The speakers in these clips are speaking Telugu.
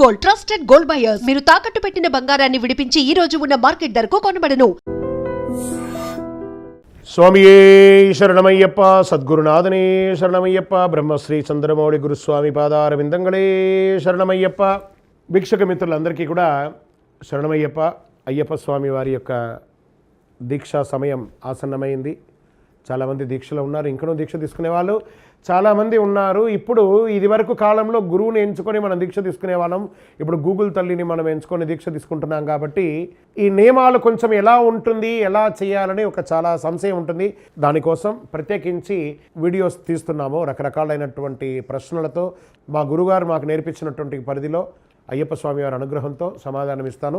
Gold, trusted gold buyers. మీరు తాకట్టు పెట్టిన బంగారాన్ని విడిపించి ఈ రోజు ఉన్న మార్కెట్ ధరకు కొనబడను. స్వామియే శరణమయ్యప్ప, సద్గురునాథనే శరణమయ్యప్ప, బ్రహ్మశ్రీ చంద్రమౌళి గురుస్వామి పాదార విందంగళే శరణమయ్యప్ప. వీక్షక మిత్రులందరికీ కూడా శరణమయ్యప్ప. అయ్యప్ప స్వామి వారి యొక్క దీక్షా సమయం ఆసన్నమైంది. చాలామంది దీక్షలో ఉన్నారు, ఇంకనూ దీక్ష తీసుకునే వాళ్ళు చాలామంది ఉన్నారు. ఇప్పుడు ఇదివరకు కాలంలో గురువుని ఎంచుకొని మనం దీక్ష తీసుకునే వాళ్ళం. ఇప్పుడు గూగుల్ తల్లిని మనం ఎంచుకొని దీక్ష తీసుకుంటున్నాం. కాబట్టి ఈ నియమాలు కొంచెం ఎలా ఉంటుంది, ఎలా చేయాలని ఒక చాలా సంశయం ఉంటుంది. దానికోసం ప్రత్యేకించి వీడియోస్ తీస్తున్నాము. రకరకాలైనటువంటి ప్రశ్నలతో మా గురుగారు మాకు నేర్పించినటువంటి పరిధిలో అయ్యప్ప స్వామి వారి అనుగ్రహంతో సమాధానం ఇస్తాను.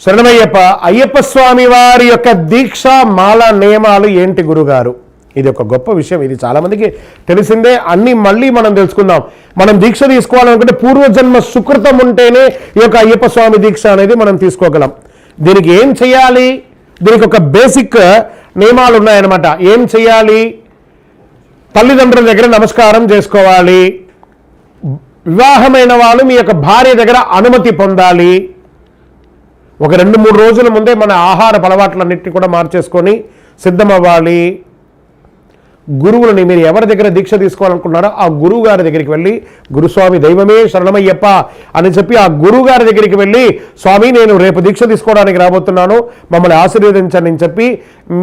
శరణమయ్యప్ప. అయ్యప్ప స్వామి వారి యొక్క దీక్ష మాల నియమాలు ఏంటి గురుగారు? ఇది ఒక గొప్ప విషయం. ఇది చాలామందికి తెలిసిందే. అన్నీ మళ్ళీ మనం తెలుసుకుందాం. మనం దీక్ష తీసుకోవాలనుకుంటే పూర్వజన్మ సుకృతం ఉంటేనే ఈ యొక్క అయ్యప్ప స్వామి దీక్ష అనేది మనం తీసుకోగలం. దీనికి ఏం చేయాలి? దీనికి ఒక బేసిక్ నియమాలు ఉన్నాయన్నమాట. ఏం చేయాలి? తల్లిదండ్రుల దగ్గర నమస్కారం చేసుకోవాలి. వివాహమైన వాళ్ళు మీ యొక్క భార్య దగ్గర అనుమతి పొందాలి. ఒక 2-3 రోజుల ముందే మన ఆహార అలవాట్లన్నింటినీ కూడా మార్చేసుకొని సిద్ధమవ్వాలి. గురువులని మీరు ఎవరి దగ్గర దీక్ష తీసుకోవాలనుకున్నారో ఆ గురువు గారి దగ్గరికి వెళ్ళి, గురుస్వామి దైవమే శరణమయ్యప్ప అని చెప్పి ఆ గురువు గారి దగ్గరికి వెళ్ళి, స్వామి నేను రేపు దీక్ష తీసుకోవడానికి రాబోతున్నాను, మమ్మల్ని ఆశీర్వదించండి అని చెప్పి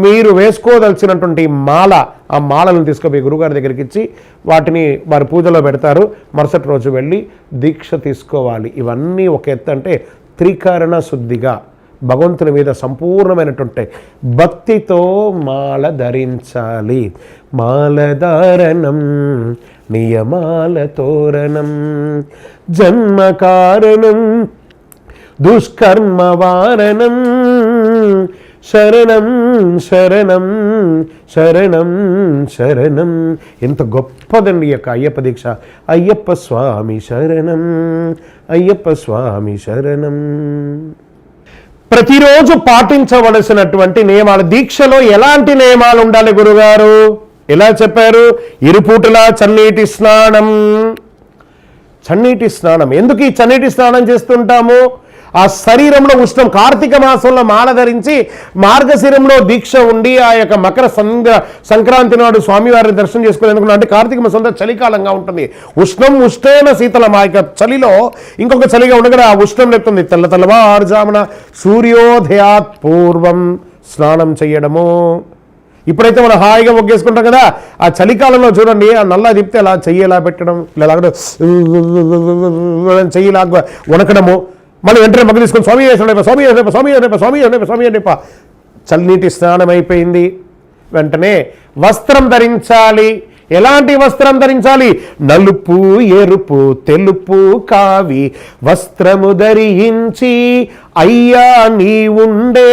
మీరు వేసుకోదలిచినటువంటి మాల, ఆ మాలను తీసుకుపోయి గురువుగారి దగ్గరికి ఇచ్చి వాటిని వారి పూజలో పెడతారు. మరుసటి రోజు వెళ్ళి దీక్ష తీసుకోవాలి. ఇవన్నీ ఒక ఎత్తు. అంటే త్రికరణ శుద్ధిగా భగవంతుని మీద సంపూర్ణమైనటువంటి భక్తితో మాల ధరించాలి. మాలధారణం నియమాల తోరణం, జన్మ కారణం దుష్కర్మ వారణం, శరణం శరణం శరణం శరణం. ఎంత గొప్పదండి ఈ యొక్క అయ్యప్ప దీక్ష. అయ్యప్ప స్వామి శరణం, అయ్యప్ప స్వామి శరణం. ప్రతిరోజు పాటించవలసినటువంటి నియమాలు. దీక్షలో ఎలాంటి నియమాలు ఉండాలి గురుగారు? ఎలా చెప్పారు? ఇరుపూటలా చన్నీటి స్నానం. చన్నీటి స్నానం ఎందుకు ఈ చన్నీటి స్నానం చేస్తుంటాము? ఆ శరీరంలో ఉష్ణం, కార్తీక మాసంలో మాల ధరించి మార్గశిరంలో దీక్ష ఉండి ఆ యొక్క మకర సంక్రాంతి నాడు స్వామివారిని దర్శనం చేసుకునేందుకు, అంటే కార్తీక మాసంలో చలికాలంగా ఉంటుంది. ఉష్ణేన శీతలం. ఆ యొక్క చలిలో ఇంకొక చలిగా ఉండగా ఆ ఉష్ణం లేపుతుంది. తెల్లవారుజామున సూర్యోదయాత్ పూర్వం స్నానం చేయడము. ఇప్పుడైతే మనం హాయిగా ఒగ్గేసుకుంటాం కదా, ఆ చలికాలంలో చూడండి ఆ నల్ల తిప్పితే అలా చెయ్యేలా పెట్టడం, ఇలా చెయ్యిలా వణకడము, మళ్ళీ వెంటనే మగ్గు తీసుకొని స్వామి స్వామి స్వామి స్వామి స్వామి అనేప. చల్లనీటి స్నానం అయిపోయింది. వెంటనే వస్త్రం ధరించాలి. ఎలాంటి వస్త్రం ధరించాలి? నలుపు ఎరుపు తెలుపు కావి వస్త్రము ధరించి అయ్యా నీ ఉండే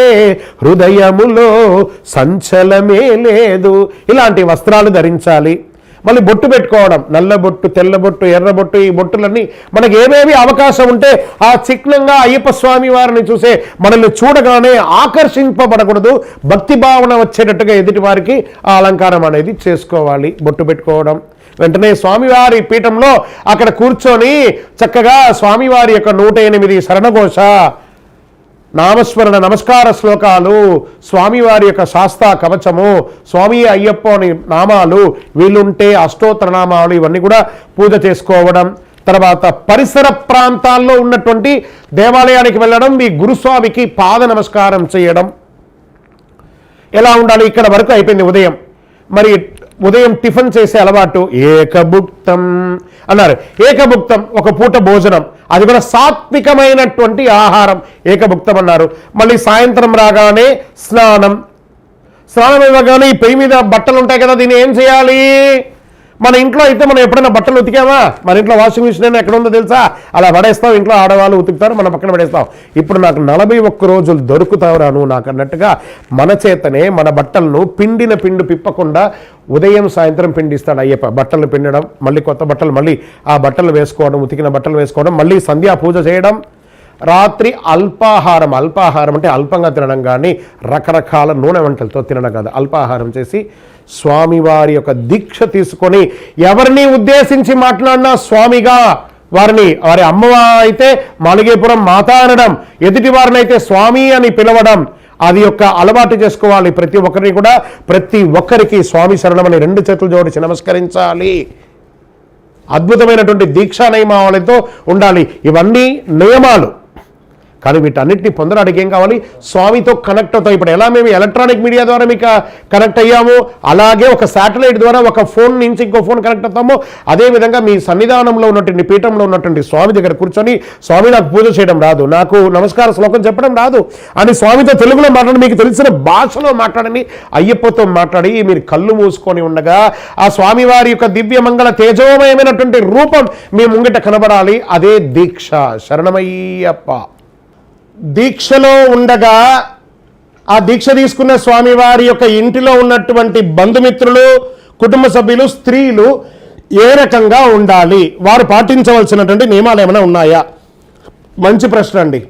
హృదయములో సంచలమే లేదు. ఇలాంటి వస్త్రాలు ధరించాలి. మళ్ళీ బొట్టు పెట్టుకోవడం, నల్ల బొట్టు, తెల్ల బొట్టు, ఎర్ర బొట్టు, ఈ బొట్టులన్నీ మనకి ఏమేమి అవకాశం ఉంటే ఆ చిహ్నంగా అయ్యప్ప స్వామి వారిని చూసే మనల్ని చూడగానే ఆకర్షింపబడకూడదు. భక్తి భావన వచ్చేటట్టుగా ఎదుటి వారికి ఆ అలంకారం అనేది చేసుకోవాలి. బొట్టు పెట్టుకోవడం. వెంటనే స్వామివారి పీఠంలో అక్కడ కూర్చొని చక్కగా స్వామివారి యొక్క 108 శరణఘోష, నామస్మరణ, నమస్కార శ్లోకాలు, స్వామివారి యొక్క శాస్తా కవచము, స్వామి అయ్యప్ప అని నామాలు, వీలుంటే అష్టోత్తర నామాలు, ఇవన్నీ కూడా పూజ చేసుకోవడం. తర్వాత పరిసర ప్రాంతాల్లో ఉన్నటువంటి దేవాలయానికి వెళ్ళడం, మీ గురుస్వామికి పాద నమస్కారం చేయడం. ఎలా ఉండాలి? ఇక్కడ వరకు అయిపోయింది ఉదయం. మరి ఉదయం టిఫిన్ చేసే అలవాటు ఏకభుక్తం అన్నారు. ఏకభుక్తం ఒక పూట భోజనం, అది కూడా సాత్వికమైనటువంటి ఆహారం, ఏకభుక్తం అన్నారు. మళ్ళీ సాయంత్రం రాగానే స్నానం. స్నానం ఇవ్వగానే ఈ పొయ్యి మీద బట్టలు ఉంటాయి కదా, దీన్ని ఏం చేయాలి? మన ఇంట్లో అయితే మనం ఎప్పుడైనా బట్టలు ఉతికామా? మన ఇంట్లో వాషింగ్ మిషన్ అయినా ఎక్కడ ఉందో తెలుసా? అలా పడేస్తాం. ఇంట్లో ఆడవాళ్ళు ఉతుకుతారు, మనం పక్కన పడేస్తాం. ఇప్పుడు నాకు 41 రోజులు దొరుకుతావురా నువ్వు నాకు అన్నట్టుగా మన చేతనే మన బట్టలను పిండిన పిండి పిప్పకుండా ఉదయం సాయంత్రం పిండిస్తాడు అయ్యప్ప. బట్టలు పిండడం, మళ్ళీ కొత్త బట్టలు, మళ్ళీ ఆ బట్టలు వేసుకోవడం, ఉతికిన బట్టలు వేసుకోవడం, మళ్ళీ సంధ్యా పూజ చేయడం. రాత్రి అల్పాహారం. అల్పాహారం అంటే అల్పంగా తినడం, కానీ రకరకాల నూనె వంటలతో తినడం కాదు. అల్పాహారం చేసి స్వామివారి యొక్క దీక్ష తీసుకొని ఎవరిని ఉద్దేశించి మాట్లాడినా స్వామిగా వారి అమ్మ అయితే మాలిగేపురం మాత అనడం, ఎదుటి వారినైతే స్వామి అని పిలవడం, అది యొక్క అలవాటు చేసుకోవాలి. ప్రతి ఒక్కరిని కూడా ప్రతి ఒక్కరికి స్వామి శరణమని 2 చేతులు జోడించి నమస్కరించాలి. అద్భుతమైనటువంటి దీక్షా నియమావళితో ఉండాలి. ఇవన్నీ నియమాలు. కానీ వీటన్నిటిని పొందడానికి ఏం కావాలి? స్వామితో కనెక్ట్ అవుతాం. ఇప్పుడు ఎలా మేము ఎలక్ట్రానిక్ మీడియా ద్వారా మీకు కనెక్ట్ అయ్యామో, అలాగే ఒక శాటిలైట్ ద్వారా ఒక ఫోన్ నుంచి ఇంకో ఫోన్ కనెక్ట్ అవుతామో, అదేవిధంగా మీ సన్నిధానంలో ఉన్నటువంటి పీఠంలో ఉన్నటువంటి స్వామి దగ్గర కూర్చొని, స్వామి నాకు పూజ చేయడం రాదు, నాకు నమస్కార శ్లోకం చెప్పడం రాదు అని స్వామితో తెలుగులో మాట్లాడి, మీకు తెలిసిన భాషలో మాట్లాడని అయ్యప్పతో మాట్లాడి మీరు కళ్ళు మూసుకొని ఉండగా ఆ స్వామివారి యొక్క దివ్య మంగళ తేజోమయమైనటువంటి రూపం మీ ముంగిట కనబడాలి. అదే దీక్ష. శరణమయ్యప్ప. దీక్షలో ఉండగా ఆ దీక్ష తీసుకున్న స్వామివారి యొక్క ఇంటిలో ఉన్నటువంటి బంధుమిత్రులు, కుటుంబ సభ్యులు, స్త్రీలు ఏ రకంగా ఉండాలి? వారు పాటించవలసినటువంటి నియమాలు ఏమైనా ఉన్నాయా? మంచి ప్రశ్న అండి.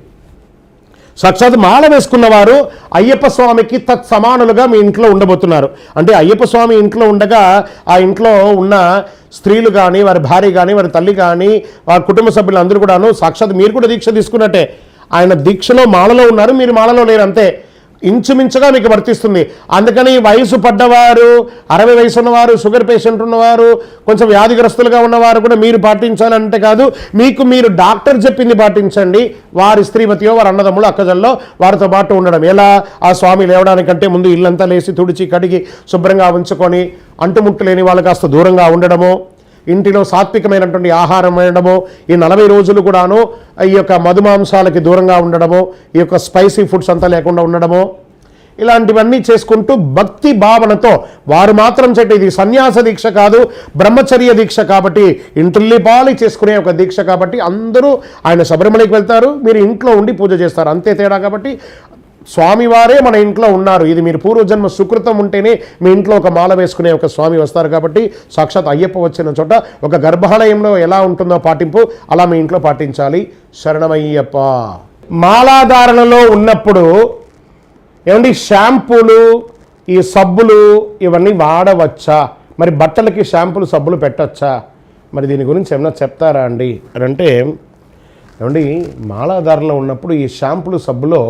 సాక్షాత్ మాల వేసుకున్నవారు అయ్యప్ప స్వామికి తత్సమానులుగా మీ ఇంట్లో ఉండబోతున్నారు. అంటే అయ్యప్ప స్వామి ఇంట్లో ఉండగా ఆ ఇంట్లో ఉన్న స్త్రీలు కానీ, వారి భార్య కానీ, వారి తల్లి కానీ, వారి కుటుంబ సభ్యులు అందరూ కూడాను సాక్షాత్ మీరు కూడా దీక్ష తీసుకున్నట్టే. ఆయన దీక్షలో మాలలో ఉన్నారు, మీరు మాలలో లేరు, అంతే. ఇంచుమించుగా మీకు వర్తిస్తుంది. అందుకని వయసు పడ్డవారు, 60 వయసు ఉన్నవారు, షుగర్ పేషెంట్ ఉన్నవారు, కొంచెం వ్యాధిగ్రస్తులుగా ఉన్నవారు కూడా మీరు పాటించాలంటే కాదు, మీకు మీరు డాక్టర్ చెప్పింది పాటించండి. వారి స్త్రీమతియో, వారి అన్నదమ్ములు, అక్కజల్లో వారితో పాటు ఉండడం. ఎలా? ఆ స్వామి లేవడానికంటే ముందు ఇల్లంతా లేచి తుడిచి కడిగి శుభ్రంగా ఉంచుకొని, అంటుముట్టు లేని వాళ్ళు కాస్త దూరంగా ఉండడము, ఇంటిలో సాత్వికమైనటువంటి ఆహారం వేయడము, ఈ 40 రోజులు కూడాను ఈ యొక్క మధుమాంసాలకి దూరంగా ఉండడము, ఈ యొక్క స్పైసీ ఫుడ్స్ అంతా లేకుండా ఉండడము, ఇలాంటివన్నీ చేసుకుంటూ భక్తి భావనతో వారు మాత్రం చెట్టు. ఇది సన్యాస దీక్ష కాదు, బ్రహ్మచర్య దీక్ష కాబట్టి, ఇంటిల్లిపాలి చేసుకునే ఒక దీక్ష కాబట్టి అందరూ ఆయన శబరిమలకి వెళ్తారు, మీరు ఇంట్లో ఉండి పూజ చేస్తారు, అంతే తేడా. కాబట్టి స్వామివారే మన ఇంట్లో ఉన్నారు. ఇది మీరు పూర్వజన్మ సుకృతం ఉంటేనే మీ ఇంట్లో ఒక మాల వేసుకునే ఒక స్వామి వస్తారు. కాబట్టి సాక్షాత్ అయ్యప్ప వచ్చిన చోట ఒక గర్భాలయంలో ఎలా ఉంటుందో పాటింపు అలా మీ ఇంట్లో పాటించాలి. శరణమయ్యప్ప. మాలాధారణలో ఉన్నప్పుడు ఏమండి షాంపూలు, ఈ సబ్బులు ఇవన్నీ వాడవచ్చా? మరి బట్టలకి షాంపూలు, సబ్బులు పెట్టచ్చా? మరి దీని గురించి ఏమన్నా చెప్తారా అండి అని అంటే, ఏమండి మాలాధారణలో ఉన్నప్పుడు ఈ షాంపూలు, సబ్బులో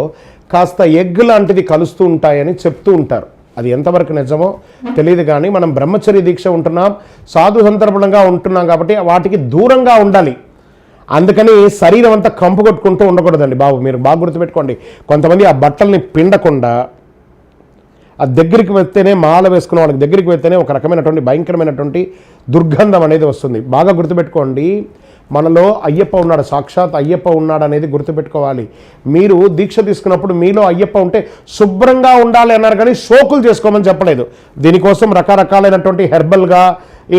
కాస్త ఎగ్ లాంటిది కలుస్తూ ఉంటాయని చెప్తూ ఉంటారు. అది ఎంతవరకు నిజమో తెలియదు. కానీ మనం బ్రహ్మచర్య దీక్ష ఉంటున్నాం, సాధు సందర్భంగా ఉంటున్నాం కాబట్టి వాటికి దూరంగా ఉండాలి. అందుకని శరీరం అంతా కంపు కొట్టుకుంటూ ఉండకూడదండి బాబు. మీరు బాగా గుర్తుపెట్టుకోండి. కొంతమంది ఆ బట్టల్ని పిండకుండా ఆ దగ్గరికి వెళ్తేనే, మాల వేసుకున్న వాళ్ళకి దగ్గరికి వెళ్తేనే ఒక రకమైనటువంటి భయంకరమైనటువంటి దుర్గంధం అనేది వస్తుంది. బాగా గుర్తుపెట్టుకోండి. మనలో అయ్యప్ప ఉన్నాడు, సాక్షాత్ అయ్యప్ప ఉన్నాడు అనేది గుర్తుపెట్టుకోవాలి. మీరు దీక్ష తీసుకున్నప్పుడు మీలో అయ్యప్ప ఉంటే శుభ్రంగా ఉండాలి అన్నారు, కానీ షోకులు చేసుకోమని చెప్పలేదు. దీనికోసం రకరకాలైనటువంటి హెర్బల్గా,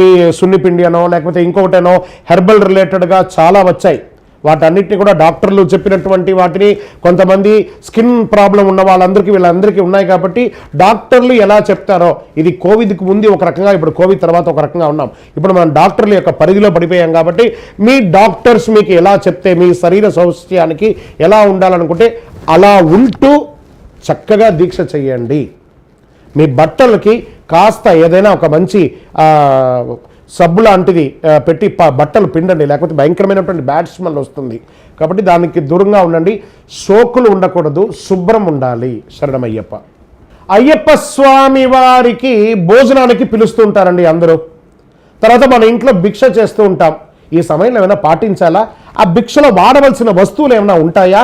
ఈ సున్నిపిండి అనో లేకపోతే ఇంకొకటేనో హెర్బల్ రిలేటెడ్గా చాలా వచ్చాయి. వాటన్నిటిని కూడా డాక్టర్లు చెప్పినటువంటి వాటిని, కొంతమంది స్కిన్ ప్రాబ్లం ఉన్న వాళ్ళందరికీ, వీళ్ళందరికీ ఉన్నాయి. కాబట్టి డాక్టర్లు ఎలా చెప్తారో, ఇది కోవిడ్కి ముందు ఒక రకంగా, ఇప్పుడు కోవిడ్ తర్వాత ఒక రకంగా ఉన్నాం. ఇప్పుడు మనం డాక్టర్ల యొక్క పరిధిలో పడిపోయాం. కాబట్టి మీ డాక్టర్స్ మీకు ఎలా చెప్తే, మీ శరీర సౌష్ఠ్యానికి ఎలా ఉండాలనుకుంటే అలా ఉంటూ చక్కగా దీక్ష చెయ్యండి. మీ బట్టలకి కాస్త ఏదైనా ఒక మంచి సబ్బు లాంటిది పెట్టి బట్టలు పిండండి, లేకపోతే భయంకరమైనటువంటి బ్యాడ్ స్మెల్ వస్తుంది. కాబట్టి దానికి దూరంగా ఉండండి. సోకులు ఉండకూడదు, శుభ్రం ఉండాలి. శరణమయ్యప్ప. అయ్యప్ప స్వామి వారికి భోజనానికి పిలుస్తూ ఉంటారండి అందరూ. తర్వాత మన ఇంట్లో భిక్ష చేస్తూ ఉంటాం. ఈ సమయంలో ఏమైనా పాటించాలా? ఆ భిక్షలో వాడవలసిన వస్తువులు ఏమైనా ఉంటాయా?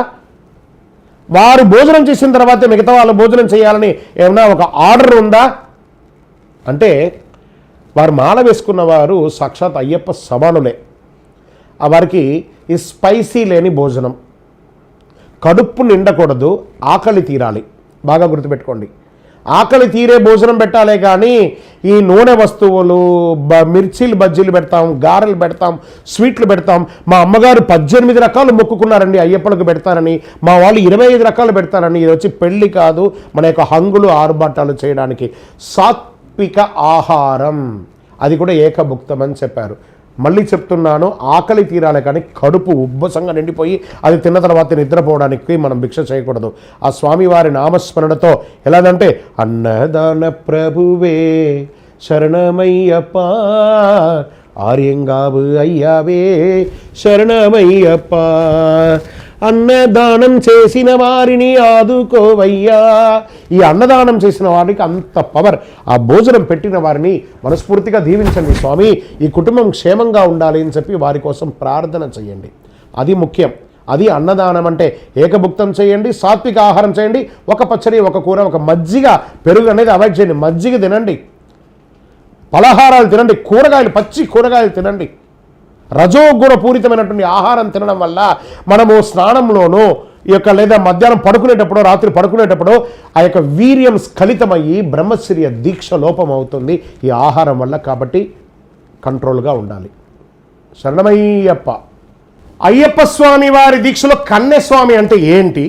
వారు భోజనం చేసిన తర్వాత మిగతా వాళ్ళు భోజనం చేయాలని ఏమైనా ఒక ఆర్డర్ ఉందా అంటే, వారు మాల వేసుకున్న వారు సాక్షాత్ అయ్యప్ప సమానులే. వారికి ఈ స్పైసీ లేని భోజనం, కడుపు నిండకూడదు, ఆకలి తీరాలి. బాగా గుర్తుపెట్టుకోండి. ఆకలి తీరే భోజనం పెట్టాలే కానీ ఈ నూనె వస్తువులు, మిర్చీలు, బజ్జీలు పెడతాం, గారెలు పెడతాం, స్వీట్లు పెడతాం. మా అమ్మగారు 18 రకాలు మొక్కుకున్నారండి అయ్యప్పలకు పెడతారని, మా వాళ్ళు 25 రకాలు పెడతారని. ఇది వచ్చి పెళ్ళి కాదు, మన యొక్క హంగులు, ఆరుబాటాలు చేయడానికి. సాత్విక ఆహారం, అది కూడా ఏకభుక్తం అని చెప్పారు. మళ్ళీ చెప్తున్నాను, ఆకలి తీరాలి కానీ కడుపు ఉబ్బసంగా నిండిపోయి అది తిన్న తర్వాత నిద్రపోవడానికి మనం భిక్ష చేయకూడదు. ఆ స్వామివారి నామస్మరణతో ఎలాదంటే, అన్నదాన ప్రభువే శరణమయ్యప్ప, ఆర్యంగావు అయ్యావే శరణమయ్యప్ప. అన్నదానం చేసిన వారిని ఆదుకోవయ్యా. ఈ అన్నదానం చేసిన వారికి అంత పవర్. ఆ భోజనం పెట్టిన వారిని మనస్ఫూర్తిగా దీవించండి స్వామి, ఈ కుటుంబం క్షేమంగా ఉండాలి అని చెప్పి వారి కోసం ప్రార్థన చేయండి. అది ముఖ్యం. అది అన్నదానం అంటే. ఏకభుక్తం చేయండి, సాత్విక ఆహారం చేయండి, ఒక పచ్చడి, ఒక కూర, ఒక మజ్జిగ, పెరుగు అనేది అవాయిడ్ చేయండి. మజ్జిగ తినండి, పలహారాలు తినండి, కూరగాయలు, పచ్చి కూరగాయలు తినండి. రజోగుణ పూరితమైనటువంటి ఆహారం తినడం వల్ల మనము స్నానంలోనూ ఈ యొక్క లేదా మధ్యాహ్నం పడుకునేటప్పుడు, రాత్రి పడుకునేటప్పుడు ఆ యొక్క వీర్యం స్ఖలితమయ్యి బ్రహ్మచర్య దీక్ష లోపం అవుతుంది ఈ ఆహారం వల్ల. కాబట్టి కంట్రోల్గా ఉండాలి. శరణమయ్యప్ప. అయ్యప్ప స్వామి వారి దీక్షలో కన్నెస్వామి అంటే ఏంటి,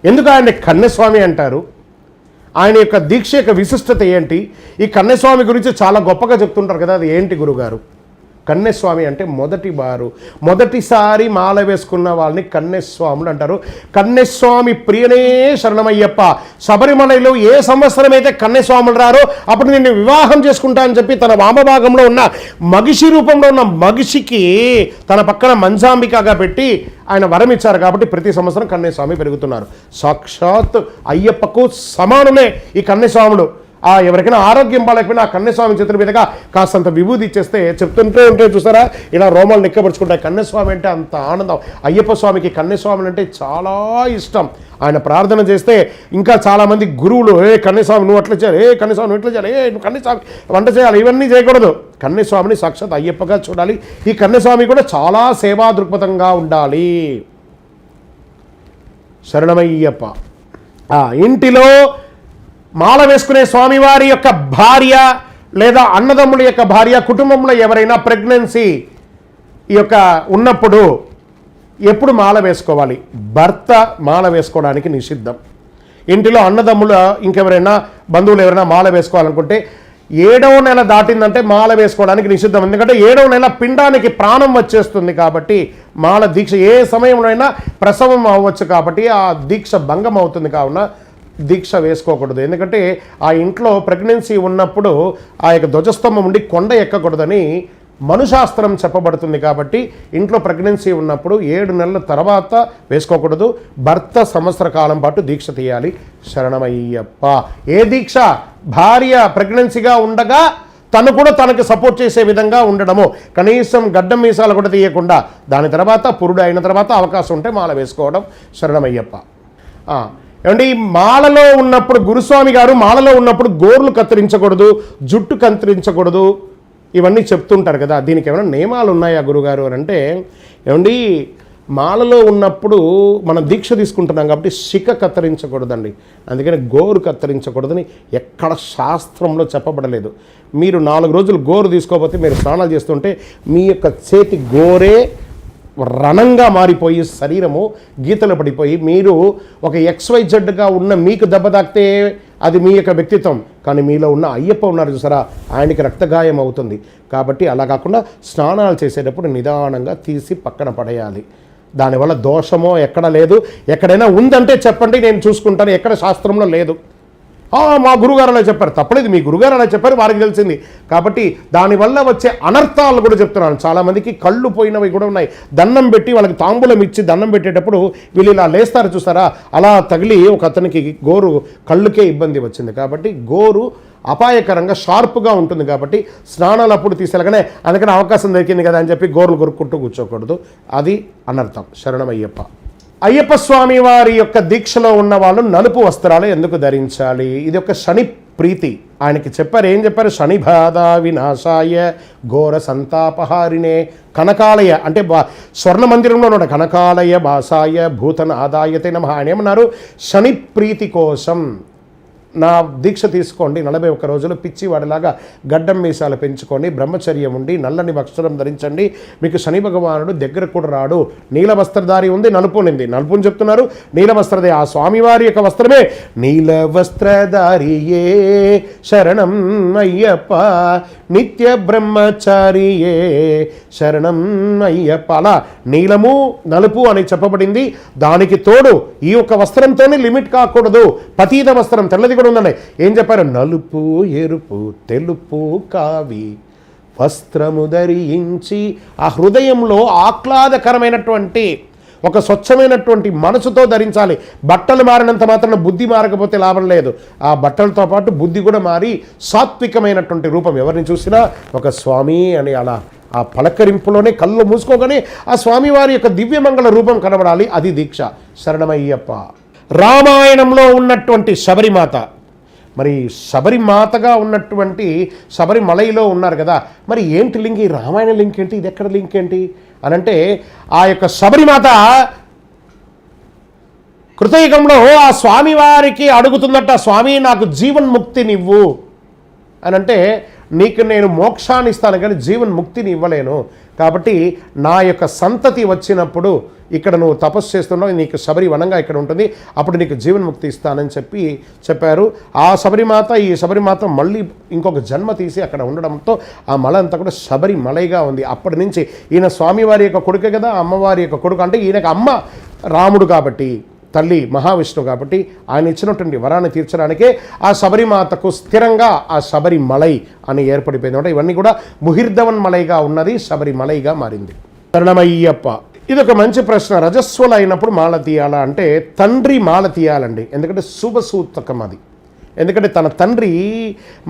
ఎందుకు ఆయన కన్నెస్వామి అంటారు, ఆయన యొక్క దీక్ష యొక్క విశిష్టత ఏంటి, ఈ కన్నెస్వామి గురించి చాలా గొప్పగా చెప్తుంటారు కదా, అది ఏంటి గురుగారు? కన్నెస్వామి అంటే మొదటిసారి మాల వేసుకున్న వాళ్ళని కన్నెస్వాములు అంటారు. కన్నెస్వామి ప్రియనే శరణమయ్యప్ప. శబరిమలలో ఏ సంవత్సరం అయితే కన్నెస్వాములు రారో అప్పుడు నేను వివాహం చేసుకుంటా అని చెప్పి తన వామభాగంలో ఉన్న మగిషి రూపంలో ఉన్న మగిషికి తన పక్కన మంజాంబికగా పెట్టి ఆయన వరం ఇచ్చారు. కాబట్టి ప్రతి సంవత్సరం కన్నెస్వామి పెరుగుతున్నారు. సాక్షాత్ అయ్యప్పకు సమానులే ఈ కన్నెస్వాములు. ఎవరికైనా ఆరోగ్యం బాగాలేకపోయినా ఆ కన్నెస్వామి చేతుల మీదుగా కాస్తంత విభూతి ఇచ్చేస్తే చెప్తుంటే ఉంటే చూసారా ఇలా రోమాలు నిక్కపరుచుకుంటాయి. కన్నెస్వామి అంటే అంత ఆనందం. అయ్యప్ప స్వామికి కన్నెస్వామి అంటే చాలా ఇష్టం. ఆయన ప్రార్థన చేస్తే ఇంకా చాలామంది గురువులు కన్నెస్వామి నువ్వు అట్లా చేయాలి, కన్నెస్వామి నువ్వు ఇట్లా చేయాలి, నువ్వు కన్నెస్వామి వంట చేయాలి, ఇవన్నీ చేయకూడదు. కన్నెస్వామిని సాక్షాత్ అయ్యప్పగా చూడాలి. ఈ కన్నెస్వామి కూడా చాలా సేవా దృక్పథంగా ఉండాలి. శరణమయ్యప్ప. ఇంటిలో మాల వేసుకునే స్వామివారి యొక్క భార్య లేదా అన్నదమ్ముల యొక్క భార్య, కుటుంబంలో ఎవరైనా ప్రెగ్నెన్సీ ఈ యొక్క ఉన్నప్పుడు ఎప్పుడు మాల వేసుకోవాలి? భర్త మాల వేసుకోవడానికి నిషిద్ధం. ఇంటిలో అన్నదమ్ముల ఇంకెవరైనా బంధువులు ఎవరైనా మాల వేసుకోవాలనుకుంటే 7వ నెల దాటిందంటే మాల వేసుకోవడానికి నిషిద్ధం. ఎందుకంటే 7వ నెల పిండానికి ప్రాణం వచ్చేస్తుంది. కాబట్టి మాల దీక్ష ఏ సమయంలో అయినా ప్రసవం అవ్వచ్చు. కాబట్టి ఆ దీక్ష భంగం అవుతుంది. కావున దీక్ష వేసుకోకూడదు. ఎందుకంటే ఆ ఇంట్లో ప్రెగ్నెన్సీ ఉన్నప్పుడు ఆ యొక్క ధ్వజస్తంభం ఉండి కొండ ఎక్కకూడదని మనుశాస్త్రం చెప్పబడుతుంది. కాబట్టి ఇంట్లో ప్రెగ్నెన్సీ ఉన్నప్పుడు 7 నెలల తర్వాత వేసుకోకూడదు. భర్త సంవత్సర కాలం పాటు దీక్ష తీయాలి. శరణమయ్యప్ప. ఏ దీక్ష? భార్య ప్రెగ్నెన్సీగా ఉండగా తను కూడా తనకు సపోర్ట్ చేసే విధంగా ఉండడము. కనీసం గడ్డం మీసాలు కూడా తీయకుండా దాని తర్వాత పురుడు అయిన తర్వాత అవకాశం ఉంటే మాల వేసుకోవడం. శరణమయ్యప్ప. ఏమంటే ఈ మాలలో ఉన్నప్పుడు గురుస్వామి గారు మాలలో ఉన్నప్పుడు గోర్లు కత్తిరించకూడదు, జుట్టు కత్తిరించకూడదు, ఇవన్నీ చెప్తుంటారు కదా. దీనికి ఏమైనా నియమాలు ఉన్నాయా గురుగారు అని అంటే, ఏమండి మాలలో ఉన్నప్పుడు మనం దీక్ష తీసుకుంటున్నాం కాబట్టి శిఖ కత్తిరించకూడదండి. అందుకని గోరు కత్తిరించకూడదని ఎక్కడ శాస్త్రంలో చెప్పబడలేదు. మీరు 4 రోజులు గోరు తీసుకోకపోతే మీరు స్నానాలు చేస్తుంటే మీ యొక్క చేతి గోరే రణంగా మారిపోయి శరీరము గీతలు పడిపోయి మీరు ఒక XYZగా ఉన్న మీకు దెబ్బ తాకితే అది మీ యొక్క వ్యక్తిత్వం. కానీ మీలో ఉన్న అయ్యప్ప ఉన్నారు చూసారా, ఆయనకి రక్తగాయం అవుతుంది. కాబట్టి అలా కాకుండా స్నానాలు చేసేటప్పుడు నిదానంగా తీసి పక్కన పడేయాలి. దానివల్ల దోషమో ఎక్కడ లేదు. ఎక్కడైనా ఉందంటే చెప్పండి, నేను చూసుకుంటాను. ఎక్కడ శాస్త్రంలో లేదు. మా గురుగారు అలా చెప్పారు, తప్పలేదు. మీ గురుగారు అలా చెప్పారు, వారికి తెలిసింది. కాబట్టి దానివల్ల వచ్చే అనర్థాలు కూడా చెప్తున్నాను. చాలామందికి కళ్ళు పోయినవి కూడా ఉన్నాయి. దండం పెట్టి వాళ్ళకి తాంబూలం ఇచ్చి దండం పెట్టేటప్పుడు వీళ్ళు ఇలా లేస్తారు చూస్తారా, అలా తగిలి ఒక అతనికి గోరు కళ్ళుకే ఇబ్బంది వచ్చింది. కాబట్టి గోరు అపాయకరంగా షార్ప్గా ఉంటుంది. కాబట్టి స్నానాలు అప్పుడు తీసుకెళ్ళగానే అందుకని అవకాశం దొరికింది కదా అని చెప్పి గోర్లు కొరుక్కుంటూ కూర్చోకూడదు. అది అనర్థం. శరణమయ్యప్ప. అయ్యప్ప స్వామి వారి యొక్క దీక్షలో ఉన్న వాళ్ళు నలుపు వస్త్రాలు ఎందుకు ధరించాలి? ఇది ఒక శని ప్రీతి. ఆయనకి చెప్పారు, ఏం చెప్పారు? శని బాధ వినాశాయ ఘోర సంతాపహారినే కనకాలయ అంటే స్వర్ణ మందిరంలో ఉన్న కనకాలయ భాసాయ భూతన ఆదాయతే నమః. ఆయన ఏమన్నారు? శని ప్రీతి కోసం నా దీక్ష తీసుకోండి, 41 రోజులు పిచ్చివాడిలాగా గడ్డం మీసాలు పెంచుకొని బ్రహ్మచర్యం ఉండి నల్లని వస్త్రం ధరించండి, మీకు శని భగవానుడు దగ్గర కూడా రాడు. నీల వస్త్రధారి ఉంది, నలుపు ఉంది. నలుపుని చెప్తున్నారు, నీల వస్త్రధారి ఆ స్వామివారి యొక్క వస్త్రమే. నీల వస్త్రధారియే శరణం అయ్యప్ప, నిత్య బ్రహ్మచారియే శరణం అయ్యప్ప. అలా నీలము నలుపు అని చెప్పబడింది. దానికి తోడు ఈ యొక్క వస్త్రంతోనే లిమిట్ కాకూడదు. పతీత వస్త్రం తెల్లది ఉందండి. ఏం చెప్పారు? నలుపు ఎరుపు తెలుపు కావి వస్త్రము ధరించి ఆ హృదయంలో ఆహ్లాదకరమైనటువంటి ఒక స్వచ్ఛమైనటువంటి మనసుతో ధరించాలి. బట్టలు మారినంత మాత్రాన బుద్ధి మారకపోతే లాభం లేదు. ఆ బట్టలతో పాటు బుద్ధి కూడా మారి సాత్వికమైనటువంటి రూపం ఎవరిని చూసినా ఒక స్వామి అని అలా ఆ పలకరింపులోనే కళ్ళు మూసుకోగానే ఆ స్వామివారి యొక్క దివ్యమంగళ రూపం కనబడాలి. అది దీక్ష. శరణమయ్యప్ప. రామాయణంలో ఉన్నటువంటి శబరిమాత, మరి శబరిమాతగా ఉన్నటువంటి శబరిమలైలో ఉన్నారు కదా, మరి ఏంటి లింక్? ఈ రామాయణ లింక్ ఏంటి? ఇది ఎక్కడ లింక్ ఏంటి అని అంటే, ఆ యొక్క శబరిమాత కృతయుగంలో ఆ స్వామివారికి అడుగుతుందట, స్వామి నాకు జీవన్ముక్తినివ్వు అని. అంటే నీకు నేను మోక్షాన్ని ఇస్తాను కానీ జీవన్ముక్తిని ఇవ్వలేను, కాబట్టి నా యొక్క సంతతి వచ్చినప్పుడు ఇక్కడ నువ్వు తపస్సు చేస్తున్నావు, నీకు శబరి వనంగా ఇక్కడ ఉంటుంది, అప్పుడు నీకు జీవన్ముక్తి ఇస్తానని చెప్పారు. ఆ శబరిమాత, ఈ శబరిమాత మళ్ళీ ఇంకొక జన్మ తీసి అక్కడ ఉండడంతో ఆ మల అంతా కూడా శబరిమలైగా ఉంది. అప్పటి నుంచి ఈయన స్వామివారి యొక్క కొడుకే కదా, అమ్మవారి యొక్క కొడుకు. అంటే ఈయనకు అమ్మ రాముడు కాబట్టి, తల్లి మహావిష్ణువు కాబట్టి ఆయన ఇచ్చినటువంటి వరాన్ని తీర్చడానికే ఆ శబరిమాతకు స్థిరంగా ఆ శబరిమలై అని ఏర్పడిపోయింది. అంటే ఇవన్నీ కూడా ముహిర్ధవన్ మలైగా ఉన్నది శబరిమలైగా మారింది. శరణమయ్యప్ప. ఇది ఒక మంచి ప్రశ్న. రజస్వలు అయినప్పుడు మాల తీయాలా అంటే తండ్రి మాల తీయాలండి, ఎందుకంటే శుభసూతకం అది. ఎందుకంటే తన తండ్రి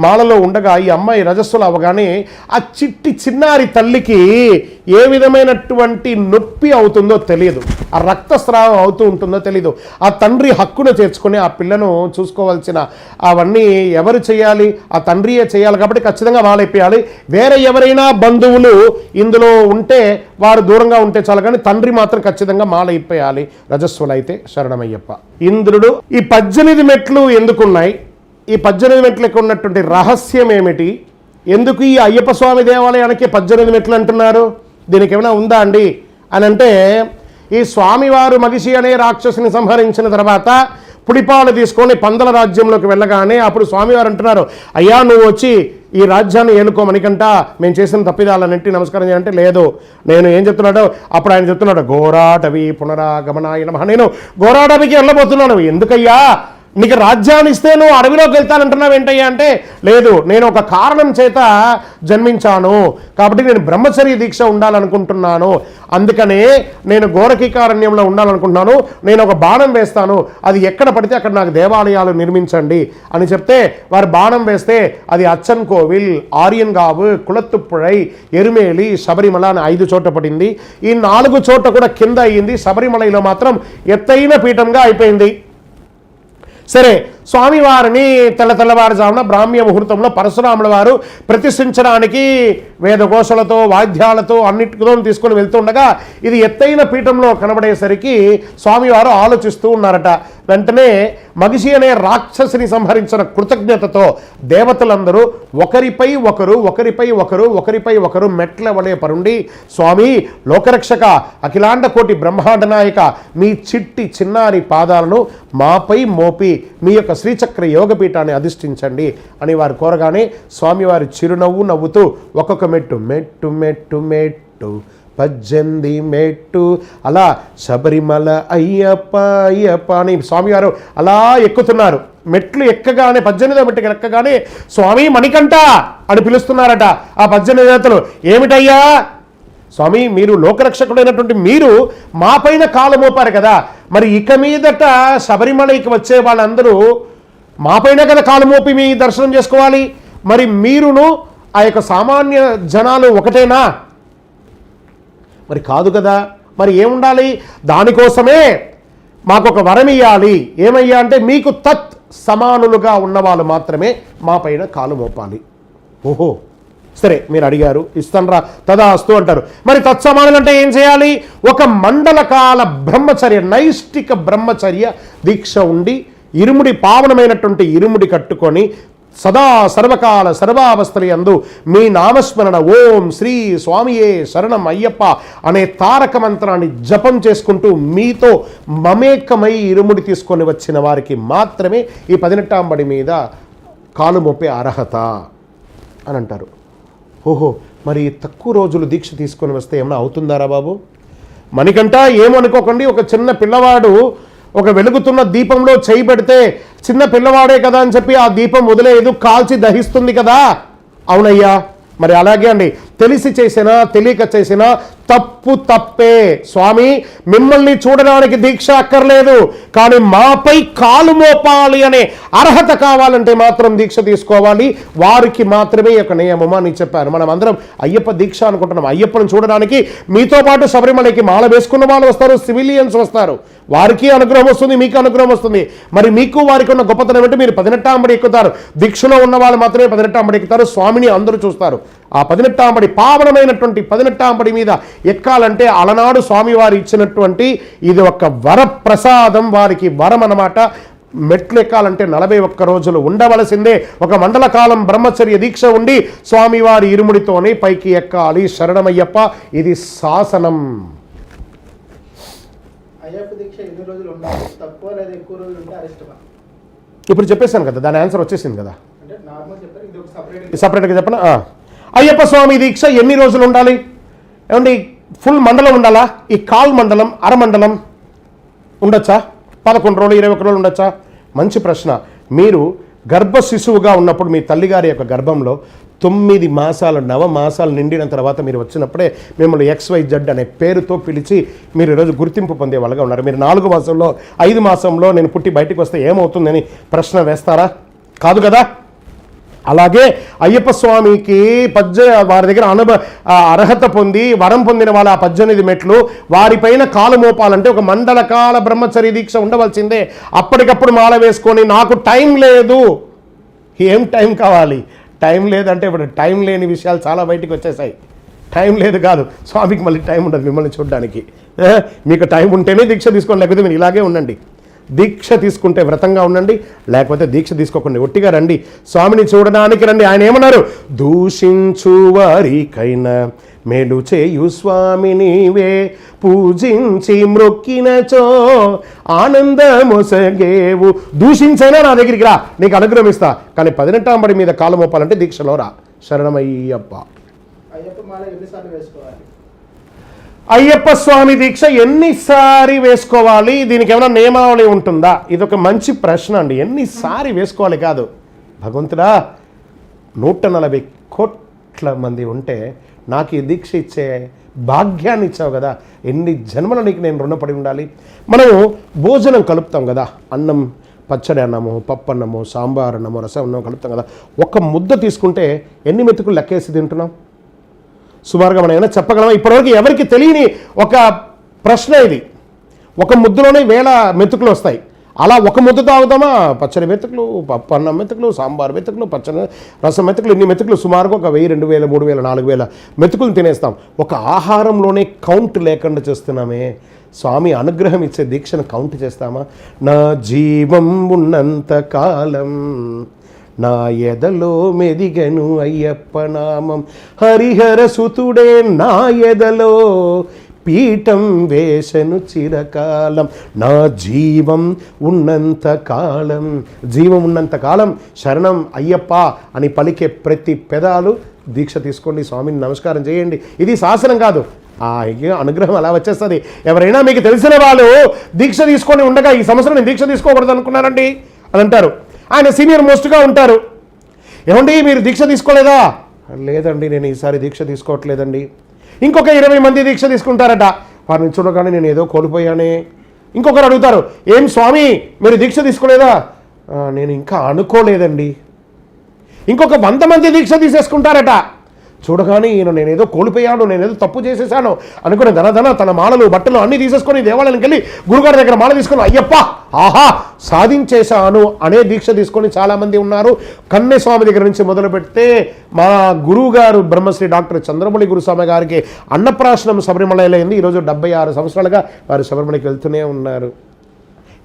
మాలలో ఉండగా ఈ అమ్మాయి రజస్సులు అవగానే ఆ చిట్టి చిన్నారి తల్లికి ఏ విధమైనటువంటి నొప్పి అవుతుందో తెలియదు, ఆ రక్తస్రావం అవుతూ ఉంటుందో తెలియదు. ఆ తండ్రి హక్కును చేర్చుకొని ఆ పిల్లను చూసుకోవాల్సిన అవన్నీ ఎవరు చేయాలి? ఆ తండ్రియే చేయాలి. కాబట్టి ఖచ్చితంగా మాలైపోయాలి. వేరే ఎవరైనా బంధువులు ఇందులో ఉంటే వారు దూరంగా ఉంటే చాలు, కానీ తండ్రి మాత్రం ఖచ్చితంగా మాలైపోయాలి రజస్సులైతే. శరణమయ్యప్ప. ఇంద్రుడు. ఈ 18 మెట్లు ఎందుకున్నాయి? ఈ 18 మెట్లకు ఉన్నటువంటి రహస్యం ఏమిటి? ఎందుకు ఈ అయ్యప్ప స్వామి దేవాలయానికి 18 మెట్లు అంటున్నారు? దీనికి ఏమైనా ఉందా అండి అని అంటే, ఈ స్వామివారు మగిషి అనే రాక్షసుని సంహరించిన తర్వాత పుడిపాలు తీసుకొని పందల రాజ్యంలోకి వెళ్ళగానే అప్పుడు స్వామివారు అంటున్నారు, అయ్యా నువ్వు వచ్చి ఈ రాజ్యాన్ని ఏలుకో, మణికంఠ మేము చేసిన తప్పిదాలన్నింటి నమస్కారం చేయాలంటే లేదు. నేను ఏం చెప్తున్నాడో అప్పుడు ఆయన చెప్తున్నాడు, ఘోరాటవి పునరాగమనాయ నమః. నేను ఘోరాటవికి వెళ్ళబోతున్నాను. ఎందుకయ్యా? నీకు రాజ్యాన్ని ఇస్తే నువ్వు అడవిలోకి వెళ్తానంటున్నావు ఏంటయ్యా అంటే, లేదు నేను ఒక కారణం చేత జన్మించాను కాబట్టి నేను బ్రహ్మచర్య దీక్ష ఉండాలనుకుంటున్నాను, అందుకనే నేను ఘోరకీకారణ్యంలో ఉండాలనుకుంటున్నాను, నేను ఒక బాణం వేస్తాను, అది ఎక్కడ పడితే అక్కడ నాకు దేవాలయాలు నిర్మించండి అని చెప్తే వారు బాణం వేస్తే అది అచ్చన్ కోవిల్, ఆర్యన్గావు, కుళత్తుప్పుഴై, ఎరుమేలి, శబరిమల అని 5 చోట్ల పడింది. ఈ 4 చోట్ల కూడా కింద అయ్యింది. శబరిమలలో మాత్రం ఎత్తైన పీఠంగా అయిపోయింది. సరే, స్వామివారిని తెల్లవారుజామున బ్రాహ్మ్య ముహూర్తంలో పరశురాముల వారు ప్రతిష్ఠించడానికి వేదఘోషలతో వాద్యాలతో అన్నిటితో తీసుకొని వెళ్తుండగా ఇది ఎత్తైన పీఠంలో కనబడేసరికి స్వామివారు ఆలోచిస్తూ ఉన్నారట. వెంటనే మగిషి అనే రాక్షసిని సంహరించిన కృతజ్ఞతతో దేవతలందరూ ఒకరిపై ఒకరు మెట్ల వలె పరుండి, స్వామి లోకరక్షక, అఖిలాండ కోటి బ్రహ్మాండ నాయక, మీ చిట్టి చిన్నారి పాదాలను మాపై మోపి మీ యొక్క శ్రీచక్ర యోగపీఠాన్ని అధిష్ఠించండి అని వారు కోరగానే స్వామివారి చిరునవ్వు నవ్వుతూ ఒక్కొక్క మెట్టు 18 మెట్టు అలా శబరిమల అయ్యప్ప అయ్యప్ప అని స్వామివారు అలా ఎక్కుతున్నారు. మెట్లు ఎక్కగానే 18వ మెట్టుకి ఎక్కగానే స్వామి మణికంఠ అని పిలుస్తున్నారట ఆ 18 దేవతలు. ఏమిటయ్యా స్వామి, మీరు లోకరక్షకుడైనటువంటి మీరు మా పైన కాలు మోపారు కదా, మరి ఇక మీదట శబరిమలైకి వచ్చే వాళ్ళందరూ మా పైన కదా కాలు మోపి మీ దర్శనం చేసుకోవాలి, మరి మీరును ఆ యొక్క సామాన్య జనాలు ఒకటేనా? మరి కాదు కదా. మరి ఏముండాలి? దానికోసమే మాకు ఒక వరం ఇవ్వాలి. ఏమయ్యా అంటే, మీకు తత్ సమానులుగా ఉన్నవాళ్ళు మాత్రమే మా పైన కాలు మోపాలి. ఓహో సరే, మీరు అడిగారు, ఇస్తానరా, తదాస్తు అంటారు. మరి తత్సమానులు అంటే ఏం చేయాలి? ఒక మండలకాల బ్రహ్మచర్య, నైష్టిక బ్రహ్మచర్య దీక్ష ఉండి ఇరుముడి, పావనమైనటువంటి ఇరుముడి కట్టుకొని సదా సర్వకాల సర్వావస్థల యందు మీ నామస్మరణ ఓం శ్రీ స్వామియే శరణం అయ్యప్ప అనే తారక మంత్రాన్ని జపం చేసుకుంటూ మీతో మమేకమై ఇరుముడి తీసుకొని వచ్చిన వారికి మాత్రమే ఈ 18వ బడి మీద కాలు మోపే అర్హత అని అంటారు. ఓహో, మరి తక్కువ రోజులు దీక్ష తీసుకొని వస్తే ఏమైనా అవుతుందారా బాబు? మణికంఠ ఏమనుకోకండి, ఒక చిన్న పిల్లవాడు ఒక వెలుగుతున్న దీపంలో చేయి పెడితే చిన్న పిల్లవాడే కదా అని చెప్పి ఆ దీపం వదిలేదు, కాల్చి దహిస్తుంది కదా. అవునయ్యా, మరి అలాగే అండి, తెలిసి చేసినా తెలియక చేసినా తప్పు తప్పే. స్వామి మిమ్మల్ని చూడడానికి దీక్ష అక్కర్లేదు, కానీ మాపై కాలు మోపాలి అనే అర్హత కావాలంటే మాత్రం దీక్ష తీసుకోవాలి. వారికి మాత్రమే ఈ యొక్క నియమం అని చెప్పారు. మనం అందరం అయ్యప్ప దీక్ష అనుకుంటున్నాం. అయ్యప్పను చూడడానికి మీతో పాటు శబరిమలకి మాల వేసుకున్న వాళ్ళు వస్తారు, సివిలియన్స్ వస్తారు. వారికి అనుగ్రహం వస్తుంది, మీకు అనుగ్రహం వస్తుంది. మరి మీకు వారికి ఉన్న గొప్పతనం ఏంటంటే మీరు 18వ అంబడి ఎక్కుతారు. దీక్షలో ఉన్న వాళ్ళు మాత్రమే 18వ అంబడి ఎక్కుతారు. స్వామిని అందరూ చూస్తారు. ఆ 18వ అంబడి, పావనమైనటువంటి 18వ అంబడి మీద ఎక్కాలంటే అలనాడు స్వామివారు ఇచ్చినటువంటి ఇది ఒక వరప్రసాదం, వారికి వరం అన్నమాట. మెట్లు ఎక్కాలంటే 41 రోజులు ఉండవలసిందే. ఒక మండల కాలం బ్రహ్మచర్య దీక్ష ఉండి స్వామివారి ఇరుముడితోనే పైకి ఎక్కాలి. శరణమయ్యప్ప, ఇది శాసనం. అయ్యప్ప దీక్ష ఎన్ని రోజులు ఉండాలి? తక్కువ లేదా ఎక్కువ రోజులు ఉంటే అరిష్టమా? ఇప్పుడు చెప్పేశాను కదా, దాని ఆన్సర్ వచ్చేసింది కదా. అంటే నార్మల్ చెప్పారు, ఇది ఒక సపరేట్గా చెప్పనా? అయ్యప్ప స్వామి దీక్ష ఎన్ని రోజులు ఉండాలి? ఏమండి, ఫుల్ మండలం ఉండాలా? ఈ కాల్ మండలం, అరమండలం ఉండొచ్చా? 11 రోజులు, 21 రోజులు ఉండొచ్చా? మంచి ప్రశ్న. మీరు గర్భ శిశువుగా ఉన్నప్పుడు మీ తల్లిగారి యొక్క గర్భంలో 9 మాసాలు, 9 మాసాలు నిండిన తర్వాత మీరు వచ్చినప్పుడే మిమ్మల్ని XYZ అనే పేరుతో పిలిచి మీరు ఈరోజు గుర్తింపు పొందే వాళ్ళగా ఉన్నారు. మీరు 4 మాసంలో 5 మాసంలో నేను పుట్టి బయటికి వస్తే ఏమవుతుందని ప్రశ్న వేస్తారా? కాదు కదా. అలాగే అయ్యప్ప స్వామికి వారి దగ్గర అర్హత పొంది వరం పొందిన వాళ్ళ 18 మెట్లు వారిపైన కాలు మోపాలంటే ఒక మండల కాల బ్రహ్మచర్య దీక్ష ఉండవలసిందే. అప్పటికప్పుడు మాల వేసుకొని నాకు టైం లేదు, ఏం టైం కావాలి? టైం లేదంటే ఇప్పుడు టైం లేని విషయాలు చాలా బయటికి వచ్చేసాయి. టైం లేదు కాదు, స్వామికి మళ్ళీ టైం ఉండదు మిమ్మల్ని చూడడానికి. మీకు టైం ఉంటేనే దీక్ష తీసుకోండి, లేకపోతే మీరు ఇలాగే ఉండండి. దీక్ష తీసుకుంటే వ్రతంగా ఉండండి, లేకపోతే దీక్ష తీసుకోకండి, ఒట్టిగా రండి, స్వామిని చూడడానికి రండి. ఆయన ఏమన్నారు? దూషించు వారికైనా మేలు చేయు స్వామి నీవే, పూజించి మ్రొక్కినచో ఆనందమొసగేవు. దూషించైనా నా దగ్గరికి రా, నీకు అనుగ్రహిస్తా, కానీ 18వ అంబడి మీద కాలు మోపాలంటే దీక్షలో రా. శరణమయ్యప్ప. అయ్యప్ప మాల ఎన్నిసార్లు వేసుకోవాలి? అయ్యప్ప స్వామి దీక్ష ఎన్నిసారి వేసుకోవాలి? దీనికి ఏమైనా నియమావళి ఉంటుందా? ఇది ఒక మంచి ప్రశ్న అండి. ఎన్నిసారి వేసుకోవాలి కాదు, భగవంతుడా 140 కోట్ల మంది ఉంటే నాకు ఈ దీక్ష ఇచ్చే భాగ్యాన్ని ఇచ్చావు కదా, ఎన్ని జన్మల నీకు నేను రుణపడి ఉండాలి. మనము భోజనం కలుపుతాం కదా, అన్నం, పచ్చడి అన్నము, పప్పు అన్నము, సాంబార్ అన్నము, రసం అన్నము కలుపుతాం కదా. ఒక ముద్ద తీసుకుంటే ఎన్ని మెతుకులు లెక్కేసి తింటున్నాం? సుమారుగా మనం ఏమైనా చెప్పగలమా? ఇప్పటివరకు ఎవరికి తెలియని ఒక ప్రశ్న ఇది. ఒక ముద్దలోనే 1000 మెతుకులు వస్తాయి. అలా ఒక ముద్ద తాగుతామా? పచ్చడి మెతుకులు, పప్పు అన్నం మెతుకులు, సాంబార్ మెతుకులు, పచ్చడి రసం మెతుకులు, ఇన్ని మెతుకులు సుమారుగా ఒక 1000, 2000, 3000, 4000 మెతుకులు తినేస్తాం. ఒక ఆహారంలోనే కౌంట్ లేకుండా చేస్తున్నామే. స్వామి అనుగ్రహం ఇచ్చే దీక్షను కౌంట్ చేస్తామా? నా జీవం ఉన్నంత కాలం నా ఎదలో మెదిగను అయ్యప్ప నామం, హరిహర సుతుడే నా ఎదలో పీఠం వేసను చిరకాలం, నా జీవం ఉన్నంత కాలం. జీవం ఉన్నంత కాలం శరణం అయ్యప్ప అని పలికే ప్రతి పెదాలు దీక్ష తీసుకోండి, స్వామిని నమస్కారం చేయండి. ఇది శాసనం కాదు, ఆ అనుగ్రహం అలా వచ్చేస్తుంది. ఎవరైనా మీకు తెలిసిన వాళ్ళు దీక్ష తీసుకొని ఉండగా ఈ సంవత్సరం నేను దీక్ష తీసుకోకూడదు అనుకున్నారండి అని అంటారు. ఆయన సీనియర్ మోస్ట్గా ఉంటారు. ఏమండి మీరు దీక్ష తీసుకోలేదా? లేదండి నేను ఈసారి దీక్ష తీసుకోవట్లేదండి. ఇంకొక 20 మంది దీక్ష తీసుకుంటారట. వారిని చూడగానే నేను ఏదో కోల్పోయానే. ఇంకొకరు అడుగుతారు, ఏం స్వామి మీరు దీక్ష తీసుకోలేదా? నేను ఇంకా అనుకోలేదండి. ఇంకొక 100 మంది దీక్ష తీసేసుకుంటారట. చూడగానే ఈయన నేనేదో కోల్పోయాను, నేనేదో తప్పు చేసేసాను అనుకుని ధన తన మాలలు బట్టలు అన్నీ తీసేసుకొని దేవాలయానికి వెళ్ళి గురుగారి దగ్గర మాల తీసుకొని అయ్యప్ప ఆహా సాధించేశాను అనే దీక్ష తీసుకొని చాలామంది ఉన్నారు. కన్యస్వామి దగ్గర నుంచి మొదలు పెడితే మా గురువు గారు బ్రహ్మశ్రీ డాక్టర్ చంద్రమౌళి గురుస్వామి గారికి అన్నప్రాశనం శబరిమలలో అయింది. ఈరోజు 76 సంవత్సరాలుగా వారు శబరిమలకి వెళ్తూనే ఉన్నారు.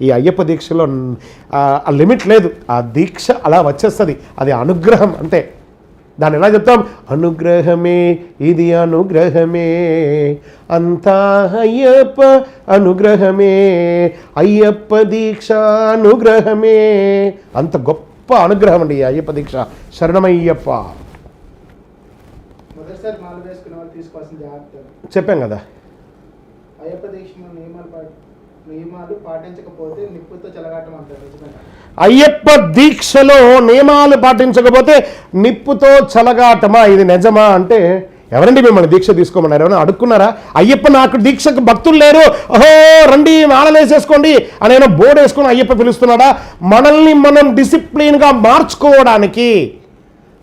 ఈ అయ్యప్ప దీక్షలో ఆ లిమిట్ లేదు, ఆ దీక్ష అలా వచ్చేస్తుంది, అది అనుగ్రహం అంతే. దాన్ని ఎలా చెప్తాం? అనుగ్రహమే ఇది అనుగ్రహమే, అంతా అయ్యప్ప అనుగ్రహమే, అయ్యప్ప దీక్ష అనుగ్రహమే. అంత గొప్ప అనుగ్రహం అండి ఈ అయ్యప్ప దీక్ష. శరణమయ్యప్ప. మొదటిసారి మాల వేసుకునే వాళ్ళు తీసుకోవాల్సిన జాగ్రత్తలు చెప్పాం కదా. అయ్యప్ప దీక్ష నియమాలు నియమాలు పాటించకపోతే నిప్పుతో చెలగాటం అంటారు, నిజమేనా? అయ్యప్ప దీక్షలో నియమాలు పాటించకపోతే నిప్పుతో చలగాటమా, ఇది నిజమా అంటే ఎవరండి మిమ్మల్ని దీక్ష తీసుకోమన్నారు? ఎవరైనా అడుక్కున్నారా? అయ్యప్ప నాకు దీక్షకు భక్తులు లేరు, ఓహో రండి మాలలేసేసుకోండి అని ఏమైనా బోర్డు వేసుకొని అయ్యప్ప పిలుస్తున్నాడా? మనల్ని మనం డిసిప్లిన్గా మార్చుకోవడానికి,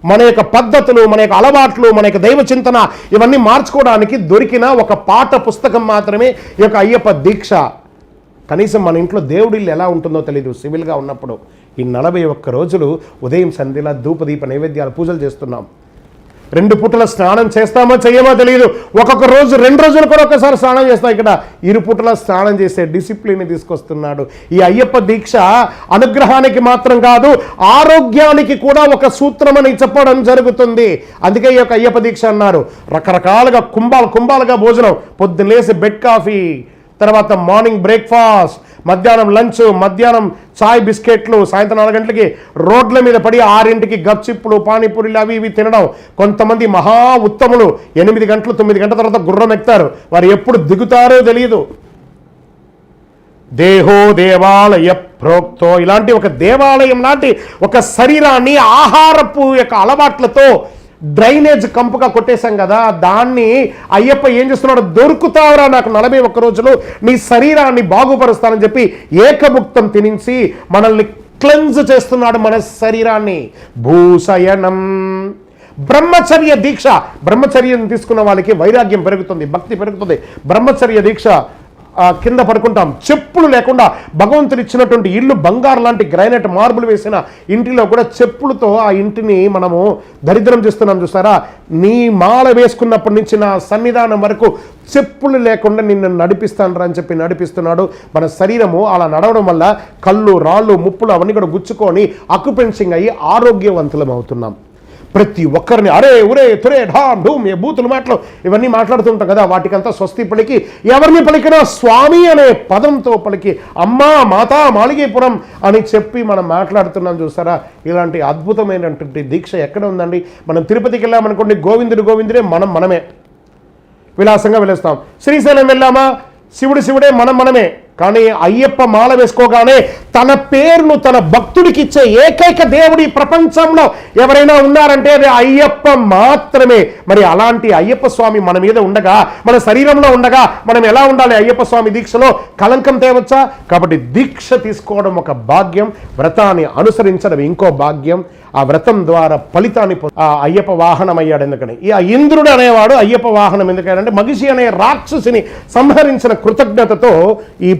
మన యొక్క పద్ధతులు, మన యొక్క అలవాట్లు, మన యొక్క దైవ చింతన ఇవన్నీ మార్చుకోవడానికి దొరికిన ఒక పాఠ పుస్తకం మాత్రమే ఈ యొక్క అయ్యప్ప దీక్ష. కనీసం మన ఇంట్లో దేవుడిల్లు ఎలా ఉంటుందో తెలీదు. సివిల్గా ఉన్నప్పుడు ఈ 41 రోజులు ఉదయం సంధ్యలా ధూపదీప నైవేద్యాలు పూజలు చేస్తున్నాం. 2 పూటల స్నానం చేస్తామో చెయ్యమో తెలియదు. ఒక్కొక్క రోజు 2 రోజులు కూడా ఒకసారి స్నానం చేస్తాం. ఇక్కడ 2 పూటల స్నానం చేసే డిసిప్లిన్ తీసుకొస్తున్నాడు. ఈ అయ్యప్ప దీక్ష అనుగ్రహానికి మాత్రం కాదు, ఆరోగ్యానికి కూడా ఒక సూత్రం అని చెప్పడం జరుగుతుంది. అందుకే ఈ యొక్క అయ్యప్ప దీక్ష అన్నారు. రకరకాలుగా కుంభాలుగా భోజనం, పొద్దున్న లేసి బెడ్ కాఫీ, తర్వాత మార్నింగ్ బ్రేక్ఫాస్ట్, మధ్యాహ్నం లంచ్, మధ్యాహ్నం చాయ్ బిస్కెట్లు, సాయంత్రం 4 గంటలకి రోడ్ల మీద పడి 6ంటికి గప్చిప్పులు పానీపూరీలు అవి ఇవి తినడం. కొంతమంది మహా ఉత్తములు 8 గంటలు 9 గంటల తర్వాత గుర్రం ఎక్కుతారు. వారు ఎప్పుడు దిగుతారో తెలియదు. దేహో దేవాలయ ప్రోక్తో, ఇలాంటి ఒక దేవాలయం లాంటి ఒక శరీరాన్ని ఆహారపు యొక్క అలవాట్లతో డ్రైనేజ్ కంపుగా కొట్టేశాం కదా. దాన్ని అయ్యప్ప ఏం చేస్తున్నాడు? దొరుకుతావురా నాకు 41 రోజులు, నీ శరీరాన్ని బాగుపరుస్తానని చెప్పి ఏకభుక్తం తినించి మనల్ని క్లెన్స్ చేస్తున్నాడు, మన శరీరాన్ని. భూషయనం బ్రహ్మచర్య దీక్ష. బ్రహ్మచర్యం తీసుకున్న వాళ్ళకి వైరాగ్యం పెరుగుతుంది, భక్తి పెరుగుతుంది. బ్రహ్మచర్య దీక్ష కింద పడుకుంటాం, చెప్పులు లేకుండా. భగవంతుడు ఇచ్చినటువంటి ఇల్లు బంగారు లాంటి గ్రానైట్ మార్బుల్ వేసిన ఇంటిలో కూడా చెప్పులతో ఆ ఇంటిని మనము దరిద్రం చేస్తున్నాం. చూస్తారా? నీ మాల వేసుకున్నప్పటి నుంచి నా సన్నిధానం వరకు చెప్పులు లేకుండా నిన్ను నడిపిస్తాను అని చెప్పి నడిపిస్తున్నాడు. మన శరీరము అలా నడవడం వల్ల కళ్ళు, రాళ్ళు, ముప్పులు అవన్నీ కూడా గుచ్చుకొని అక్యుపెన్సింగ్ అయ్యి ఆరోగ్యవంతులం అవుతున్నాం. ప్రతి ఒక్కరిని అరే ఉరే తురే ఢామ్ ఢూమ్ ఏ బూతులు మాటలు ఇవన్నీ మాట్లాడుతుంటాం కదా. వాటికంతా స్వస్తి పలికి, ఎవరిని పలికినా స్వామి అనే పదంతో పలికి, అమ్మా మాతా మాళిగేపురం అని చెప్పి మనం మాట్లాడుతున్నాం. చూస్తారా? ఇలాంటి అద్భుతమైనటువంటి దీక్ష ఎక్కడ ఉందండి? మనం తిరుపతికి వెళ్ళామనుకోండి, గోవిందుడే, మనమే విలాసంగా వెళ్ళేస్తాం. శ్రీశైలం వెళ్ళామా, శివుడే, మనమే. కానీ అయ్యప్ప మాల వేసుకోగానే తన పేరును తన భక్తుడికి ఇచ్చే ఏకైక దేవుడి ప్రపంచంలో ఎవరైనా ఉన్నారంటే అది అయ్యప్ప మాత్రమే. మరి అలాంటి అయ్యప్ప స్వామి మన మీద ఉండగా, మన శరీరంలో ఉండగా మనం ఎలా ఉండాలి? అయ్యప్ప స్వామి దీక్షలో కలంకం తేవచ్చా? కాబట్టి దీక్ష తీసుకోవడం ఒక భాగ్యం, వ్రతాన్ని అనుసరించడం ఇంకో భాగ్యం. ఆ వ్రతం ద్వారా ఫలితాన్ని అయ్యప్ప వాహనం అయ్యాడు. ఎందుకని ఈ ఇంద్రుడు అనేవాడు అయ్యప్ప వాహనం ఎందుకంటే మగిషి అనే రాక్షసిని సంహరించిన కృతజ్ఞతతో ఈ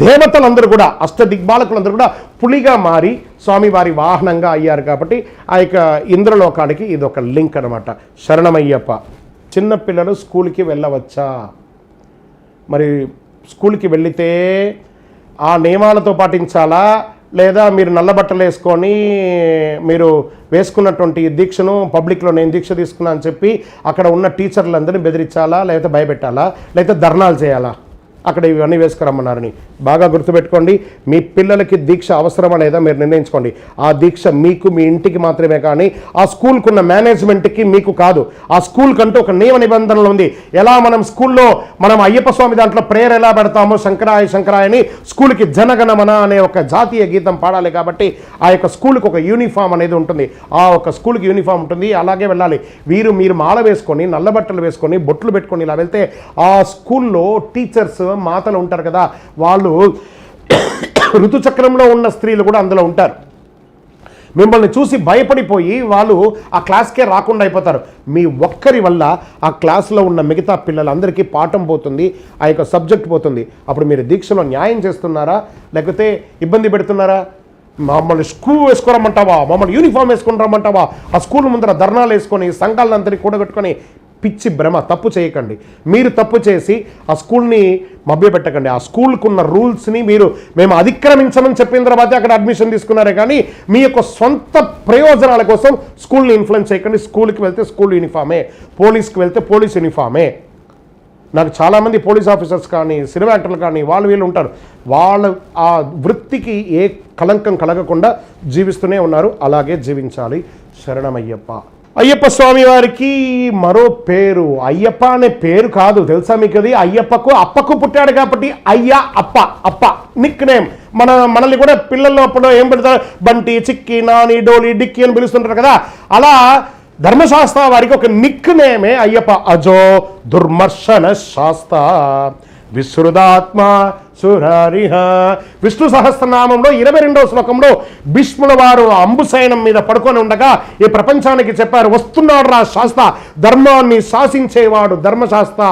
దేవతలందరూ కూడా, అష్టదిగ్బాలకులందరూ కూడా పులిగా మారి స్వామివారి వాహనంగా అయ్యారు. కాబట్టి ఆ యొక్క ఇంద్రలోకానికి ఇది ఒక లింక్ అనమాట. శరణమయ్యప్ప. చిన్నపిల్లలు స్కూల్కి వెళ్ళవచ్చా? మరి స్కూల్కి వెళితే ఆ నియమాలతో పాటించాలా, లేదా మీరు నల్ల బట్టలు వేసుకొని మీరు వేసుకున్నటువంటి దీక్షను పబ్లిక్లో నేను దీక్ష తీసుకున్నా అని చెప్పి అక్కడ ఉన్న టీచర్లందరినీ బెదిరించాలా, లేకపోతే భయపెట్టాలా, లేకపోతే ధర్నాలు చేయాలా? అక్కడ ఇవన్నీ వేసుకురమ్మన్నారని బాగా గుర్తుపెట్టుకోండి. మీ పిల్లలకి దీక్ష అవసరమా లేదా మీరు నిర్ణయించుకోండి. ఆ దీక్ష మీకు, మీ ఇంటికి మాత్రమే, కానీ ఆ స్కూల్కున్న మేనేజ్మెంట్కి మీకు కాదు. ఆ స్కూల్కంటూ ఒక నియమ నిబంధనలు ఉంది. ఎలా మనం స్కూల్లో మనం అయ్యప్ప స్వామి దాంట్లో ప్రేయర్ ఎలా పెడతామో, శంకరాయని స్కూల్కి జనగణమన అనే ఒక జాతీయ గీతం పాడాలి. కాబట్టి ఆ యొక్క స్కూల్కి ఒక యూనిఫామ్ అనేది ఉంటుంది. ఆ ఒక స్కూల్కి యూనిఫామ్ ఉంటుంది, అలాగే వెళ్ళాలి. మీరు మాల వేసుకొని, నల్ల బట్టలు వేసుకొని, బొట్లు పెట్టుకొని ఇలా వెళ్తే ఆ స్కూల్లో టీచర్స్, మాతలు ఉంటారు కదా, వాళ్ళు ఋతుచక్రంలో ఉన్న స్త్రీలు కూడా అందులో ఉంటారు. మిమ్మల్ని చూసి భయపడిపోయి వాళ్ళు ఆ క్లాస్కే రాకుండా అయిపోతారు. మీ ఒక్కరి వల్ల ఆ క్లాసులో ఉన్న మిగతా పిల్లలందరికీ పాఠం పోతుంది, ఆ యొక్క సబ్జెక్ట్ పోతుంది. అప్పుడు మీరు దీక్షలో న్యాయం చేస్తున్నారా, లేకపోతే ఇబ్బంది పెడుతున్నారా? మమ్మల్ని స్కూల్ వేసుకోరమ్మంటావా, మమ్మల్ని యూనిఫామ్ వేసుకొని రమ్మంటావా? ఆ స్కూల్ ముందర ధర్నాలు వేసుకొని సంఘాలందరినీ కూడగట్టుకొని పిచ్చి భ్రమ. తప్పు చేయకండి. మీరు తప్పు చేసి ఆ స్కూల్ని మభ్యపెట్టకండి. ఆ స్కూల్కున్న రూల్స్ని మేము అతిక్రమించమని చెప్పిన తర్వాత అక్కడ అడ్మిషన్ తీసుకున్నారే కానీ మీ యొక్క సొంత ప్రయోజనాల కోసం స్కూల్ని ఇన్ఫ్లుయెన్స్ చేయకండి. స్కూల్కి వెళ్తే స్కూల్ యూనిఫామే, పోలీస్కి వెళ్తే పోలీస్ యూనిఫామే. నాకు చాలామంది పోలీస్ ఆఫీసర్స్ కానీ, సినిమా యాక్టర్లు కానీ వీళ్ళు ఉంటారు. వాళ్ళ ఆ వృత్తికి ఏ కళంకం కలగకుండా జీవిస్తూనే ఉన్నారు. అలాగే జీవించాలి. శరణమయ్యప్ప. అయ్యప్ప స్వామి వారికి మరో పేరు అయ్యప్ప అనే పేరు కాదు, తెలుసా మీకు? అది అయ్యప్పకు అప్పకు పుట్టాడు కాబట్టి అయ్య అప్ప, అప్ప నిక్ నేమ్. మనల్ని కూడా పిల్లల్లోపల ఏం పెడతారు, బంటి, చిక్కి, నాని, డోలి, డిక్కి అని పిలుస్తుంటారు కదా. అలా ధర్మశాస్త్ర వారికి ఒక నిక్ నేమే అయ్యప్ప. అజో దుర్మర్శన శాస్త్ర విశ్రుదాత్మ సురారిహ. విష్ణు సహస్రనామంలో 22వ శ్లోకంలో భీష్ముల వారు అంబుసైనం మీద పడుకొని ఉండగా ఈ ప్రపంచానికి చెప్పారు, వస్తున్నాడు రా శాస్త్ర, ధర్మాన్ని శాసించేవాడు ధర్మశాస్త్ర,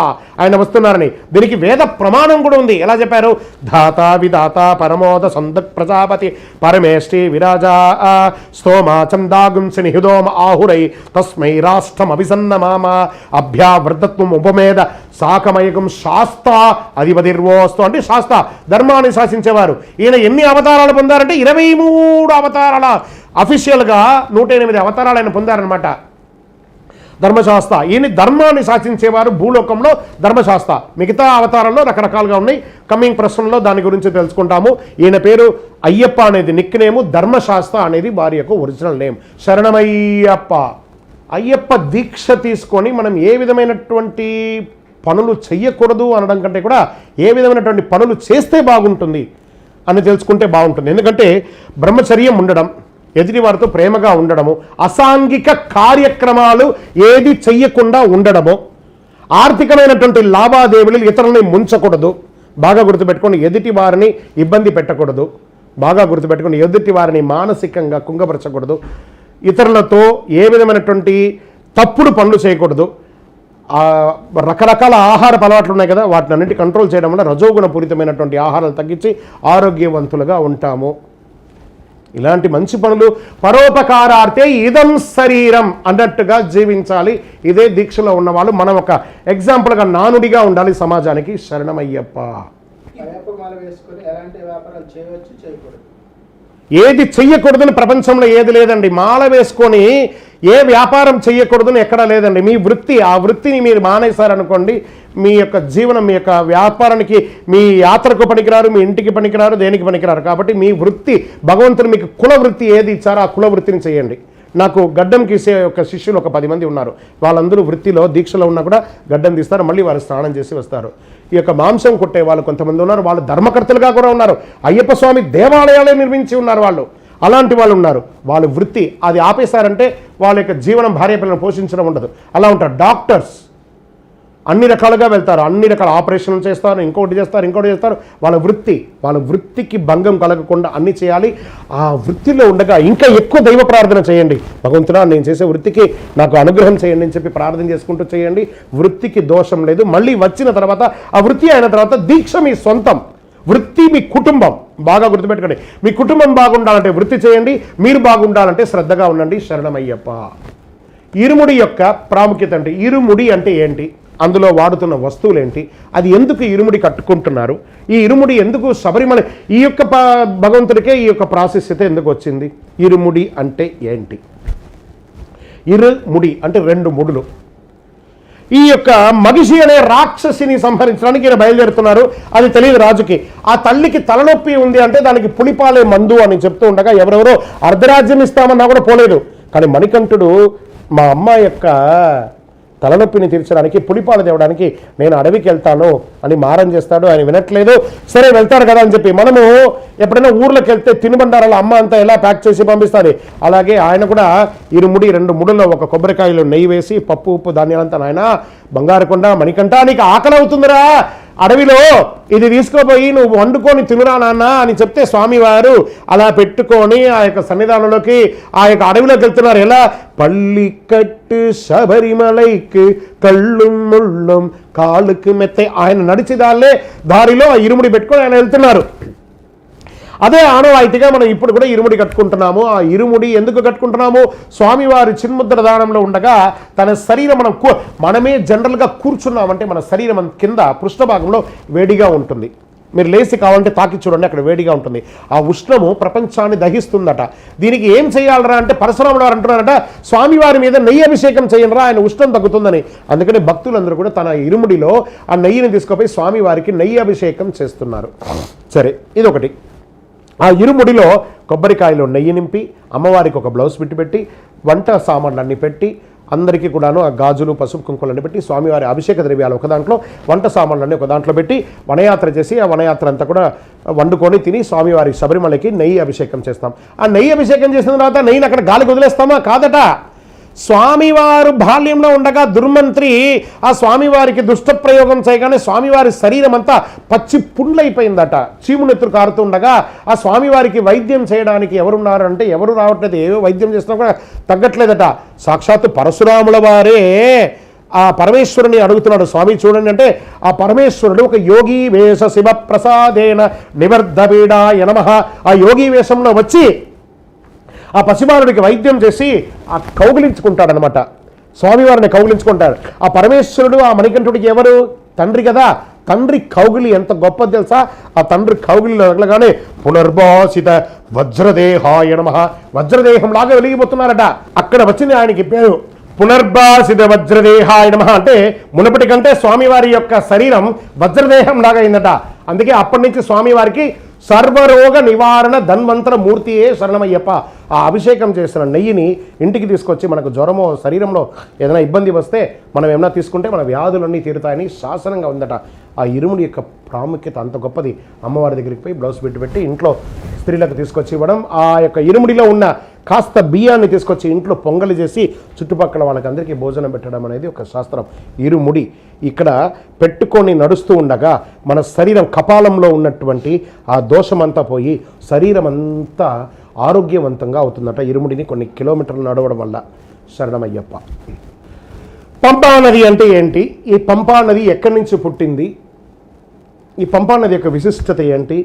ఆయన వస్తున్నారని. దీనికి వేద ప్రమాణం కూడా ఉంది. ఎలా చెప్పారు? ధాత విధాత పరమోద సందక్ ప్రజాపతి పరమేష్టి విరాజా స్తోమా చందాగుంసి నిహిదోమ ఆహురై తస్మై రాష్ట్రం అభిసన్నమామ అభ్యావృద్ధత్వం ఉపమేద సాకమయకం శాస్త్ర అధిపతిర్వోస్తు. అంటే శాస్త్ర ధర్మాన్ని శాసించేవారు. ఈయన ఎన్ని అవతారాలు పొందారంటే 23 అవతారాల, అఫీషియల్గా 108 అవతారాలు ఆయన పొందారనమాట ధర్మశాస్త్ర. ఈయన ధర్మాన్ని శాసించేవారు భూలోకంలో ధర్మశాస్త్ర. మిగతా అవతారాల్లో రకరకాలుగా ఉన్నాయి. కమింగ్ ప్రశ్నలో దాని గురించి తెలుసుకుంటాము. ఈయన పేరు అయ్యప్ప అనేది నిక్ నేము, ధర్మశాస్త్ర అనేది వారి యొక్క ఒరిజినల్ నేమ్. శరణమయ్యప్ప. అయ్యప్ప దీక్ష తీసుకొని మనం ఏ విధమైనటువంటి పనులు చెయ్యకూడదు అనడం కంటే కూడా ఏ విధమైనటువంటి పనులు చేస్తే బాగుంటుంది అని తెలుసుకుంటే బాగుంటుంది. ఎందుకంటే బ్రహ్మచర్యం ఉండడం, ఎదుటి వారితో ప్రేమగా ఉండడము, అసాంఘిక కార్యక్రమాలు ఏది చెయ్యకుండా ఉండడము, ఆర్థికమైనటువంటి లావాదేవీలు ఇతరులని ముంచకూడదు. బాగా గుర్తుపెట్టుకొని ఎదుటి వారిని ఇబ్బంది పెట్టకూడదు. బాగా గుర్తుపెట్టుకొని ఎదుటి వారిని మానసికంగా కుంగపరచకూడదు. ఇతరులతో ఏ విధమైనటువంటి తప్పుడు పనులు చేయకూడదు. రకరకాల ఆహార అలవాట్లు ఉన్నాయి కదా, వాటిని అన్నింటి కంట్రోల్ చేయడం వల్ల రజోగుణపూరితమైనటువంటి ఆహారాలు తగ్గించి ఆరోగ్యవంతులుగా ఉంటాము. ఇలాంటి మంచి పనులు పరోపకారార్థే ఇదం శరీరం అన్నట్టుగా జీవించాలి. ఇదే దీక్షలో ఉన్నవాళ్ళు మనం ఒక ఎగ్జాంపుల్గా నానుడిగా ఉండాలి సమాజానికి. శరణమయ్యప్ప. అయ్యప్ప మాల వేసుకొని ఎలాంటి వ్యాపారాలు చేయవచ్చు, చేయకూడదు? ఏది చెయ్యకూడదని ప్రపంచంలో ఏది లేదండి. మాల వేసుకొని ఏ వ్యాపారం చెయ్యకూడదని ఎక్కడా లేదండి. మీ వృత్తి, ఆ వృత్తిని మీరు మానేశారనుకోండి, మీ యొక్క జీవనం, మీ యొక్క వ్యాపారానికి, మీ యాత్రకు పనికిరారు, మీ ఇంటికి పనికిరారు, దేనికి పనికిరారు. కాబట్టి మీ వృత్తి, భగవంతుడు మీకు కుల వృత్తి ఏది ఇచ్చారో ఆ కుల వృత్తిని చేయండి. నాకు గడ్డం గీసే ఒక శిష్యులు ఒక 10 మంది ఉన్నారు. వాళ్ళందరూ వృత్తిలో దీక్షలో ఉన్నా కూడా గడ్డం తీస్తారు, మళ్ళీ వారు స్నానం చేసి వస్తారు. ఈ యొక్క మాంసం కొట్టే వాళ్ళు కొంతమంది ఉన్నారు, వాళ్ళు ధర్మకర్తలుగా కూడా ఉన్నారు. అయ్యప్ప స్వామి దేవాలయాలే నిర్మించి ఉన్నారు వాళ్ళు. అలాంటి వాళ్ళు ఉన్నారు. వాళ్ళ వృత్తి అది ఆపేశారంటే వాళ్ళ యొక్క జీవనం, భార్య పిల్లలను పోషించడం ఉండదు. అలా ఉంటారు. డాక్టర్స్ అన్ని రకాలుగా వెళ్తారు, అన్ని రకాల ఆపరేషన్లు చేస్తారు, ఇంకోటి చేస్తారు. వాళ్ళ వృత్తికి భంగం కలగకుండా అన్ని చేయాలి. ఆ వృత్తిలో ఉండగా ఇంకా ఎక్కువ దైవ ప్రార్థన చేయండి. భగవంతుడా, నేను చేసే వృత్తికి నాకు అనుగ్రహం చేయండి అని చెప్పి ప్రార్థన చేసుకుంటూ చేయండి. వృత్తికి దోషం లేదు. మళ్ళీ వచ్చిన తర్వాత, ఆ వృత్తి అయిన తర్వాత దీక్ష మీ సొంతం, వృత్తి మీ కుటుంబం. బాగా గుర్తుపెట్టుకోండి. మీ కుటుంబం బాగుండాలంటే వృత్తి చేయండి, మీరు బాగుండాలంటే శ్రద్ధగా ఉండండి. శరణమయ్యప్ప. ఇరుముడి యొక్క ప్రాముఖ్యత అంటే, ఇరుముడి అంటే ఏంటి, అందులో వాడుతున్న వస్తువులు ఏంటి, అది ఎందుకు ఇరుముడి కట్టుకుంటున్నారు, ఈ ఇరుముడి ఎందుకు శబరిమల, ఈ యొక్క భగవంతుడికే ఈ యొక్క ప్రాశస్యత ఎందుకు వచ్చింది, ఇరుముడి అంటే ఏంటి? ఇరుముడి అంటే 2 ముడులు. ఈ యొక్క మగిషి అనే రాక్షసిని సంహరించడానికి ఈయన బయలుదేరుతున్నారు. అది తెలియదు రాజుకి. ఆ తల్లికి తలనొప్పి ఉంది అంటే దానికి పులిపాలే మందు అని చెప్తూ ఉండగా ఎవరెవరో అర్ధరాజ్యం ఇస్తామన్నా కూడా పోలేదు. కానీ మణికంఠుడు మా అమ్మ యొక్క తలనొప్పిని తీర్చడానికి, పులిపాలు తేవడానికి నేను అడవికి వెళ్తాను అని మారం చేస్తాడు. ఆయన వినట్లేదు. సరే వెళ్తాడు కదా అని చెప్పి, మనము ఎప్పుడైనా ఊర్లోకి వెళ్తే తినుబండారాలు అమ్మ అంతా ఎలా ప్యాక్ చేసి పంపిస్తుంది, అలాగే ఆయన కూడా 2 ముడుల్లో ఒక కొబ్బరికాయలో నెయ్యి వేసి పప్పు, ఉప్పు, ధాన్యాలంతా, నాయన బంగారుకొండ మణికంఠ నీకు ఆకలి అవుతుందిరా, అడవిలో ఇది తీసుకోపోయి నువ్వు వండుకొని తినురా నాన్న అని చెప్తే స్వామివారు అలా పెట్టుకొని ఆ యొక్క సన్నిధానంలోకి, ఆ యొక్క అడవిలోకి వెళ్తున్నారు. ఎలా? పల్లికట్టు శబరిమలైకి కళ్ళుం ముళ్ళుం కాళ్ళుకి మెత్తే. ఆయన నడిచిదాలే దారిలో ఆ ఇరుముడి పెట్టుకొని ఆయన వెళ్తున్నారు. అదే ఆనవాయితీగా మనం ఇప్పుడు కూడా ఇరుముడి కట్టుకుంటున్నాము. ఆ ఇరుముడి ఎందుకు కట్టుకుంటున్నాము? స్వామివారి చిన్ముద్ర దానంలో ఉండగా తన శరీరం మనమే జనరల్గా కూర్చున్నామంటే మన శరీరం కింద పృష్ఠభాగంలో వేడిగా ఉంటుంది. మీరు లేచి కావాలంటే తాకి చూడండి, అక్కడ వేడిగా ఉంటుంది. ఆ ఉష్ణము ప్రపంచాన్ని దహిస్తుందట. దీనికి ఏం చేయాలరా అంటే పరశురాముడు వారు అంటున్నారట, స్వామివారి మీద నెయ్యి అభిషేకం చేయండిరా, ఆయన ఉష్ణం తగ్గుతుందని. అందుకని భక్తులందరూ కూడా తన ఇరుముడిలో ఆ నెయ్యిని తీసుకుపోయి స్వామివారికి నెయ్యి అభిషేకం చేస్తున్నారు. సరే, ఇదొకటి. ఆ ఇరుముడిలో కొబ్బరికాయలో నెయ్యి నింపి అమ్మవారికి ఒక బ్లౌజ్ పెట్టి వంట సామాన్లన్నీ పెట్టి అందరికీ కూడాను ఆ గాజులు పసుపు కుంకుమలన్నీ పెట్టి స్వామివారి అభిషేక ద్రవ్యాలు ఒక దాంట్లో, వంట సామాన్లన్నీ ఒక దాంట్లో పెట్టి వనయాత్ర చేసి ఆ వనయాత్ర అంతా కూడా వండుకొని తిని స్వామివారి శబరిమలకి నెయ్యి అభిషేకం చేస్తాం. ఆ నెయ్యి అభిషేకం చేసిన తర్వాత నెయ్యిని అక్కడ గాలికి వదిలేస్తామా? కాదట. స్వామివారు బాల్యంలో ఉండగా దుర్మంత్రి ఆ స్వామివారికి దుష్టప్రయోగం చేయగానే స్వామివారి శరీరం అంతా పచ్చి పుండ్లైపోయిందట. చీమునెత్తురు కారుతుండగా ఆ స్వామివారికి వైద్యం చేయడానికి ఎవరున్నారు అంటే ఎవరు రావట్లేదు. ఏవో వైద్యం చేసినా కూడా తగ్గట్లేదట. సాక్షాత్తు పరశురాముల వారే ఆ పరమేశ్వరుని అడుగుతున్నాడు, స్వామి చూడండి అంటే ఆ పరమేశ్వరుడు ఒక యోగి వేష శివ ప్రసాదేన నివర్ధబీడాయ నమః ఆ యోగి వేషంలో వచ్చి ఆ పసిబాలుడికి వైద్యం చేసి ఆ కౌగిలించుకుంటాడనమాట. స్వామివారిని కౌగిలించుకుంటాడు. ఆ పరమేశ్వరుడు ఆ మణికంఠుడికి ఎవరు? తండ్రి కదా. తండ్రి కౌగిలి ఎంత గొప్పది తెలుసా? ఆ తండ్రి కౌగిలిలో తగలగానే పునర్భాసిత వజ్రదేహాయ నమః వజ్రదేహం లాగా వెలిగిపోతున్నారట. అక్కడ వచ్చింది ఆయనకి పేరు పునర్భాసిత వజ్రదేహాయ నమః అంటే మునుపటి కంటే స్వామివారి యొక్క శరీరం వజ్రదేహం లాగా అయిందట. అందుకే అప్పటి నుంచి స్వామివారికి సర్వరోగ నివారణ ధన్వంతర మూర్తియే శరణమయ్యప్ప. ఆ అభిషేకం చేసిన నెయ్యిని ఇంటికి తీసుకొచ్చి మనకు జ్వరమో శరీరంలో ఏదైనా ఇబ్బంది వస్తే మనం ఏమైనా తీసుకుంటే మన వ్యాధులన్నీ తీరుతాయని శాసనంగా ఉందట. ఆ ఇరుముడి యొక్క ప్రాముఖ్యత అంత గొప్పది. అమ్మవారి దగ్గరికి పోయి బ్లౌజ్ పెట్టి ఇంట్లో స్త్రీలకు తీసుకొచ్చి ఇవ్వడం, ఆ యొక్క ఇరుముడిలో ఉన్న కాస్త బియ్యాన్ని తీసుకొచ్చి ఇంట్లో పొంగలి చేసి చుట్టుపక్కల వాళ్ళకి అందరికీ భోజనం పెట్టడం అనేది ఒక శాస్త్రం. ఇరుముడి ఇక్కడ పెట్టుకొని నడుస్తూ ఉండగా మన శరీరం కపాలంలో ఉన్నటువంటి ఆ దోషమంతా పోయి శరీరం అంతా ఆరోగ్యవంతంగా అవుతుందట. ఇరుముడిని కొన్ని కిలోమీటర్లు నడవడం వల్ల. శరణమయ్యప్ప. పంపా నది అంటే ఏంటి? ఈ పంపా నది ఎక్కడి నుంచి పుట్టింది? ఈ పంపా నది యొక్క విశిష్టత ఏంటి?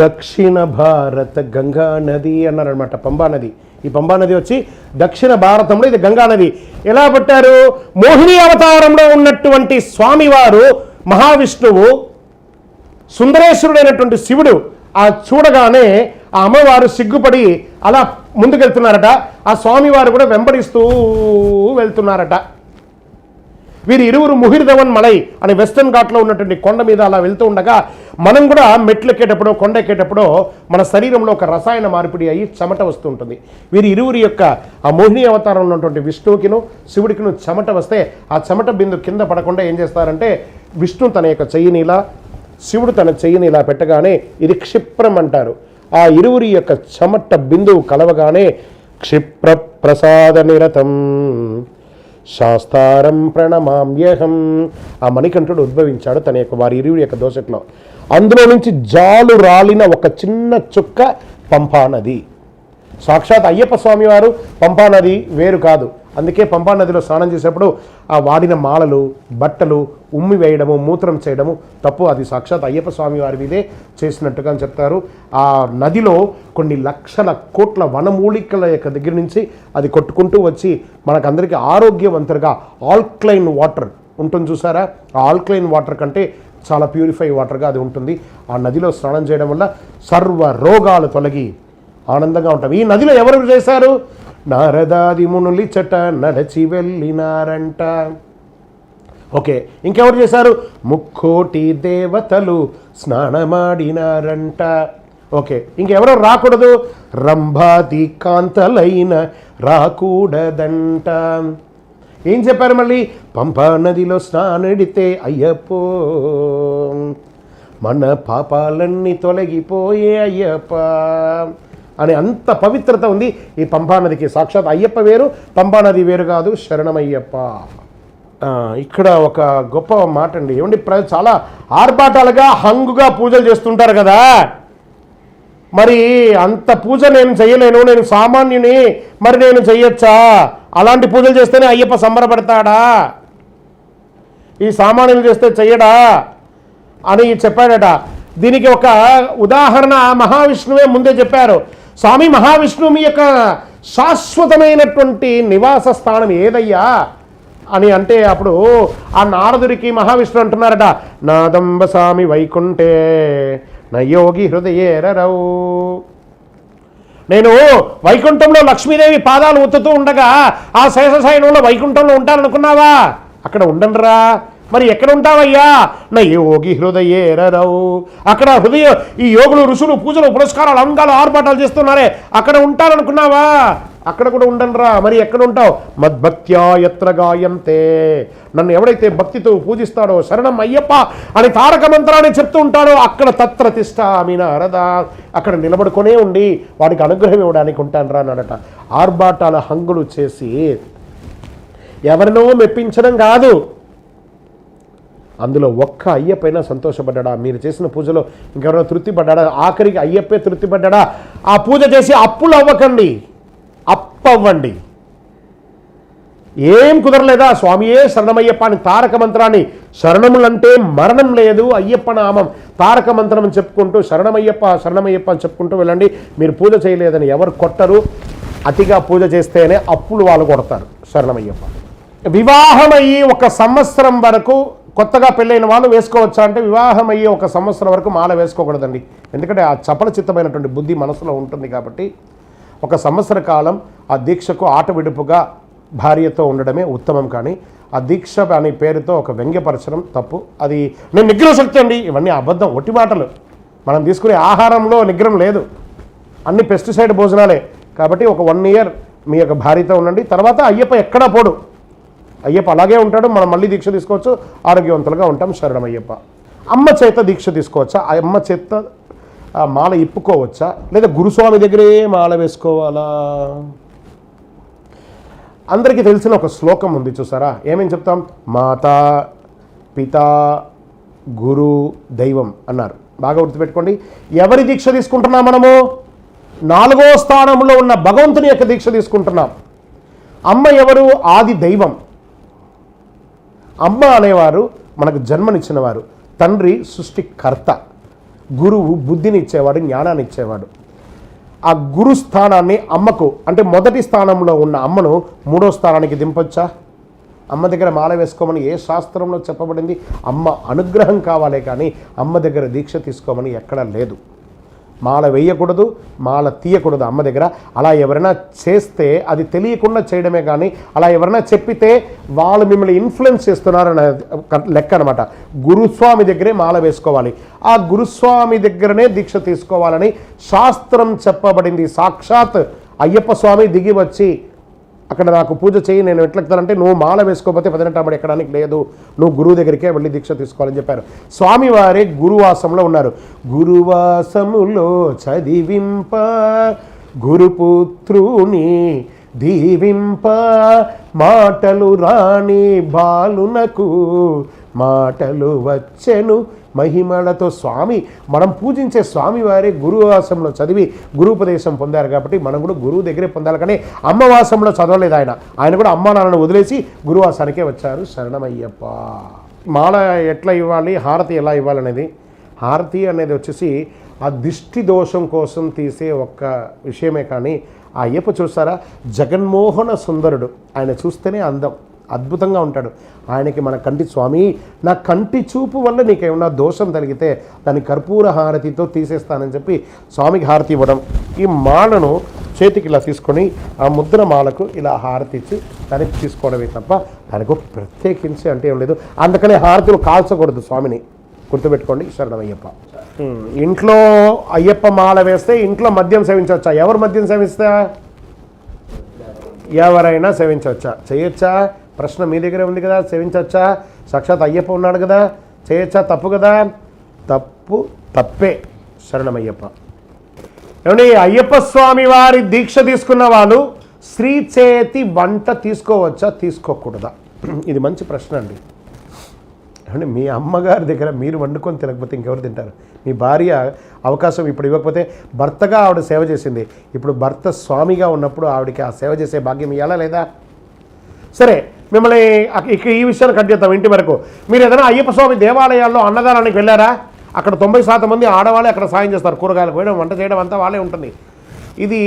దక్షిణ భారత గంగా నది అన్నారనమాట పంబా నది. ఈ పంబా నది వచ్చి దక్షిణ భారతంలో ఇది గంగా నది. ఎలా పుట్టారు? మోహిని అవతారంలో ఉన్నటువంటి స్వామివారు మహావిష్ణువు సుందరేశ్వరుడైనటువంటి శివుడు ఆ చూడగానే ఆ అమ్మవారు సిగ్గుపడి అలా ముందుకెళ్తున్నారట. ఆ స్వామివారు కూడా వెంబడిస్తూ వెళ్తున్నారట. వీరి ఇరువురు ముహిర్ధవన్ మలై అనే వెస్టర్న్ ఘాట్లో ఉన్నటువంటి కొండ మీద అలా వెళ్తూ ఉండగా మనం కూడా మెట్లు ఎక్కేటప్పుడు కొండ ఎక్కేటప్పుడు మన శరీరంలో ఒక రసాయన మార్పిడి అయ్యి చెమట వస్తూ ఉంటుంది. వీరి ఇరువురి యొక్క ఆ మోహిని అవతారం ఉన్నటువంటి విష్ణువుకిను శివుడికిను చెమట వస్తే ఆ చెమట బిందు కింద పడకుండా ఏం చేస్తారంటే విష్ణు తన యొక్క చెయ్యినిలా శివుడు తన చెయ్యినిలా పెట్టగానే ఇది క్షిప్రం అంటారు. ఆ ఇరువురి యొక్క చెమట బిందువు కలవగానే క్షిప్ర ప్రసాద నిరతం శాస్తారం ప్రణమామ్యహం ఆ మణికంఠుడు ఉద్భవించాడు తన యొక్క వారి ఇరువురి యొక్క దోషట్లో. అందులో నుంచి జాలు రాలిన ఒక చిన్న చుక్క పంపా నది. సాక్షాత్ అయ్యప్ప స్వామి వారు పంపా నది వేరు కాదు. అందుకే పంపా నదిలో స్నానం చేసేప్పుడు ఆ వాడిన మాలలు బట్టలు ఉమ్మి వేయడము మూత్రం చేయడము తప్పు. అది సాక్షాత్ అయ్యప్ప స్వామి వారి మీదే చేసినట్టుగా అని చెప్తారు. ఆ నదిలో కొన్ని లక్షల కోట్ల వనమూలికల యొక్క దగ్గర నుంచి అది కొట్టుకుంటూ వచ్చి మనకందరికీ ఆరోగ్యవంతులుగా ఆల్కలైన్ వాటర్ ఉంటుంది చూసారా? ఆ ఆల్కలైన్ వాటర్ కంటే చాలా ప్యూరిఫై వాటర్గా అది ఉంటుంది. ఆ నదిలో స్నానం చేయడం వల్ల సర్వ రోగాలు తొలగి ఆనందంగా ఉంటాం. ఈ నదిలో ఎవరు చేశారు? నారదాది మునులి చట నడచి వెళ్ళినారంట. ఓకే, ఇంకెవరు చేశారు? ముక్కోటి దేవతలు స్నానమాడినారంట. ఓకే, ఇంకెవరో రాకూడదు? రంభాది కాంతలైన రాకూడదంట. ఏం చెప్పారు మళ్ళీ? పంపా నదిలో స్నానడితే అయ్యప్పో మన పాపాలన్నీ తొలగిపోయే అయ్యప్ప అని అంత పవిత్రత ఉంది ఈ పంపా నదికి. సాక్షాత్ అయ్యప్ప వేరు, పంపా నది వేరు కాదు. శరణమయ్యప్ప. ఇక్కడ ఒక గొప్ప మాట అండి. ఏమండి, చాలా ఆర్భాటాలుగా హంగుగా పూజలు చేస్తుంటారు కదా. మరి అంత పూజ నేను చేయలేను, నేను సామాన్యుని, మరి నేను చెయ్యొచ్చా? అలాంటి పూజలు చేస్తేనే అయ్యప్ప సంబరపడతాడా? ఈ సామాన్యులు చేస్తే చెయ్యడా అని చెప్పాడట. దీనికి ఒక ఉదాహరణ మహావిష్ణువే ముందే చెప్పారు. స్వామి మహావిష్ణువు మీ యొక్క శాశ్వతమైనటువంటి నివాస స్థానం ఏదయ్యా అని అంటే అప్పుడు ఆ నారదుడికి మహావిష్ణువు అంటున్నారట, నాదంబ స్వామి వైకుంఠే నయోగి హృదయేరరవు. నేను వైకుంఠంలో లక్ష్మీదేవి పాదాలు ఒత్తుతూ ఉండగా ఆ శేషశయనంలో వైకుంఠంలో ఉంటాననుకున్నావా? అక్కడ ఉండండిరా, మరి ఎక్కడ ఉంటావయ్యా? నా యోగి హృదయేరవు. అక్కడ హృదయ ఈ యోగులు ఋషులు పూజలు పురస్కారాలు అంగాలు ఆర్భాటాలు చేస్తున్నారే, అక్కడ ఉంటారనుకున్నావా? అక్కడ కూడా ఉండనురా. మరి ఎక్కడ ఉంటావు? మద్భక్త్యా యత్ర గాయంతే. నన్ను ఎవడైతే భక్తితో పూజిస్తాడో, శరణం అయ్యప్ప అని తారక మంత్రాన్ని చెప్తూ ఉంటాడో అక్కడ తత్ర తిష్టామి నారద, అక్కడ నిలబడుకునే ఉండి వాడికి అనుగ్రహం ఇవ్వడానికి ఉంటానురా అన్నాడట. ఆర్భాటాల హంగులు చేసి ఎవరినో మెప్పించడం కాదు, అందులో ఒక్క అయ్యప్పైనా సంతోషపడ్డా? మీరు చేసిన పూజలో ఇంకెవరైనా తృప్తి పడ్డా? ఆఖరికి అయ్యప్పే తృప్తి పడ్డా? ఆ పూజ చేసి అప్పులు అవ్వకండి, అప్పవ్వండి. ఏం కుదరలేదా? స్వామియే శరణమయ్యప్ప అని తారక మంత్రాన్ని, శరణములంటే మరణం లేదు, అయ్యప్ప నామం తారక మంత్రం అని చెప్పుకుంటూ శరణమయ్యప్ప శరణమయ్యప్ప అని చెప్పుకుంటూ వెళ్ళండి. మీరు పూజ చేయలేదని ఎవరు కొట్టరు. అతిగా పూజ చేస్తేనే అప్పులు వాళ్ళు కొడతారు. శరణమయ్యప్ప. వివాహమయ్యి 1 సంవత్సరం వరకు కొత్తగా పెళ్ళైన వాళ్ళు వేసుకోవచ్చా అంటే, వివాహం అయ్యి 1 సంవత్సరం వరకు మాల వేసుకోకూడదండి. ఎందుకంటే ఆ చపల చిత్తమైనటువంటి బుద్ధి మనసులో ఉంటుంది కాబట్టి 1 సంవత్సర కాలం ఆ దీక్షకు ఆట విడుపుగా భార్యతో ఉండడమే ఉత్తమం. కానీ ఆ దీక్ష అనే పేరుతో ఒక వ్యంగ్యపరచడం తప్పు. అది నేను నిగ్రహ శక్తి అండి, ఇవన్నీ అబద్ధం, ఒట్టి మాటలు. మనం తీసుకునే ఆహారంలో నిగ్రహం లేదు, అన్ని పెస్టిసైడ్ భోజనాలే. కాబట్టి ఒక 1 ఇయర్ మీ యొక్క భార్యతో ఉండండి. తర్వాత అయ్యప్ప ఎక్కడా పోడు, అయ్యప్ప అలాగే ఉంటాడు. మనం మళ్ళీ దీక్ష తీసుకోవచ్చు, ఆరోగ్యవంతులుగా ఉంటాం. శరణమయ్యప్ప. అమ్మ చేత దీక్ష తీసుకోవచ్చా? ఆ అమ్మ చేత మాల ఇప్పుకోవచ్చా? లేదా గురుస్వామి దగ్గరే మాల వేసుకోవాలా? అందరికీ తెలిసిన ఒక శ్లోకం ఉంది చూసారా? ఏమేమి చెప్తాం? మాతా పిత గురు దైవం అన్నారు. బాగా గుర్తుపెట్టుకోండి. ఎవరి దీక్ష తీసుకుంటున్నాం మనము? 4వ స్థానంలో ఉన్న భగవంతుని యొక్క దీక్ష తీసుకుంటున్నాం. అమ్మ ఎవరు? ఆది దైవం. అమ్మ అనేవారు మనకు జన్మనిచ్చిన వారు, తండ్రి సృష్టికర్త, గురువు బుద్ధిని ఇచ్చేవాడు, జ్ఞానాన్ని ఇచ్చేవాడు. ఆ గురు స్థానాన్ని అమ్మకు, అంటే మొదటి స్థానంలో ఉన్న అమ్మను 3వ స్థానానికి దింపొచ్చా? అమ్మ దగ్గర మాల వేసుకోమని ఏ శాస్త్రంలో చెప్పబడింది? అమ్మ అనుగ్రహం కావాలే కానీ అమ్మ దగ్గర దీక్ష తీసుకోమని ఎక్కడా లేదు. మాల వేయకూడదు, మాల తీయకూడదు అమ్మ దగ్గర. అలా ఎవరైనా చేస్తే అది తెలియకుండా చేయడమే కానీ, అలా ఎవరైనా చెప్పితే వాళ్ళు మిమ్మల్ని ఇన్ఫ్లుయెన్స్ చేస్తున్నారనే లెక్క అనమాట. గురుస్వామి దగ్గరే మాల వేసుకోవాలి, ఆ గురుస్వామి దగ్గరనే దీక్ష తీసుకోవాలని శాస్త్రం చెప్పబడింది. సాక్షాత్ అయ్యప్ప స్వామి దిగి వచ్చి అక్కడ నాకు పూజ చేయి, నేను ఎట్లెక్తానంటే నువ్వు మాల వేసుకోకపోతే 18 ఎక్కడానికి లేదు, నువ్వు గురువు దగ్గరికే వెళ్ళి దీక్ష తీసుకోవాలని చెప్పారు. స్వామివారే గురువాసంలో ఉన్నారు. గురువాసములో చదివింప గురుపుత్రుని దీవింప మాటలు రాణి బాలునకు మాటలు వచ్చెను మహిమలతో. స్వామి, మనం పూజించే స్వామివారే గురువాసంలో చదివి గురుపదేశం పొందారు కాబట్టి మనం కూడా గురువు దగ్గరే పొందాలి. కానీ అమ్మవాసంలో చదవలేదు ఆయన కూడా అమ్మ నాన్నను వదిలేసి గురువాసానికే వచ్చారు. శరణమయ్యప్ప. మాల ఎట్లా ఇవ్వాలి, హారతి ఎలా ఇవ్వాలనేది, హారతి అనేది వచ్చేసి ఆ దిష్టి దోషం కోసం తీసే ఒక్క విషయమే. కానీ ఆ అయ్యప్ప చూస్తారా, జగన్మోహన సుందరుడు, ఆయన చూస్తేనే అందం, అద్భుతంగా ఉంటాడు. ఆయనకి మన కంటి స్వామి, నా కంటి చూపు వల్ల నీకేమన్నా దోషం కలిగితే దాన్ని కర్పూర హారతితో తీసేస్తానని చెప్పి స్వామికి హారతి ఇవ్వడం. ఈ మాలను చేతికి ఇలా తీసుకొని ఆ ముద్ర మాలకు ఇలా హారతి ఇచ్చి దానికి తీసుకోవడమే తప్ప దానికి ప్రత్యేకించి అంటే ఏం లేదు. అందుకనే హారతులు కాల్చకూడదు స్వామిని, గుర్తుపెట్టుకోండి. శరణమయ్యప్ప. ఇంట్లో అయ్యప్ప మాల వేస్తే ఇంట్లో మద్యం సేవించవచ్చా? ఎవరు మద్యం సేవిస్తా? ఎవరైనా సేవించవచ్చా? చేయొచ్చా? ప్రశ్న మీ దగ్గరే ఉంది కదా. సేవించవచ్చా? సాక్షాత్ అయ్యప్ప ఉన్నాడు కదా, చేయొచ్చా? తప్పు కదా. తప్పే. శరణమయ్యప్ప. ఏమండి, అయ్యప్ప స్వామి వారి దీక్ష తీసుకున్న వాళ్ళు స్త్రీ చేతి వంట తీసుకోవచ్చా, తీసుకోకూడదా? ఇది మంచి ప్రశ్న అండి. అంటే మీ అమ్మగారి దగ్గర మీరు వండుకొని తినకపోతే ఇంకెవరు తింటారు? మీ భార్య అవకాశం ఇప్పుడు ఇవ్వకపోతే, భర్తగా ఆవిడ సేవ చేసింది, ఇప్పుడు భర్త స్వామిగా ఉన్నప్పుడు ఆవిడకి ఆ సేవ చేసే భాగ్యం ఇవ్వాలా లేదా? సరే, మిమ్మల్ని ఇక ఈ విషయాన్ని కట్ చేద్దాం. ఇంటి వరకు మీరు ఏదైనా అయ్యప్ప స్వామి దేవాలయాల్లో అన్నదానానికి వెళ్ళారా? అక్కడ 90% మంది ఆడవాళ్ళే అక్కడ సాయం చేస్తారు. కూరగాయలు పోయడం, వంట చేయడం అంతా వాళ్ళే ఉంటుంది. ఇది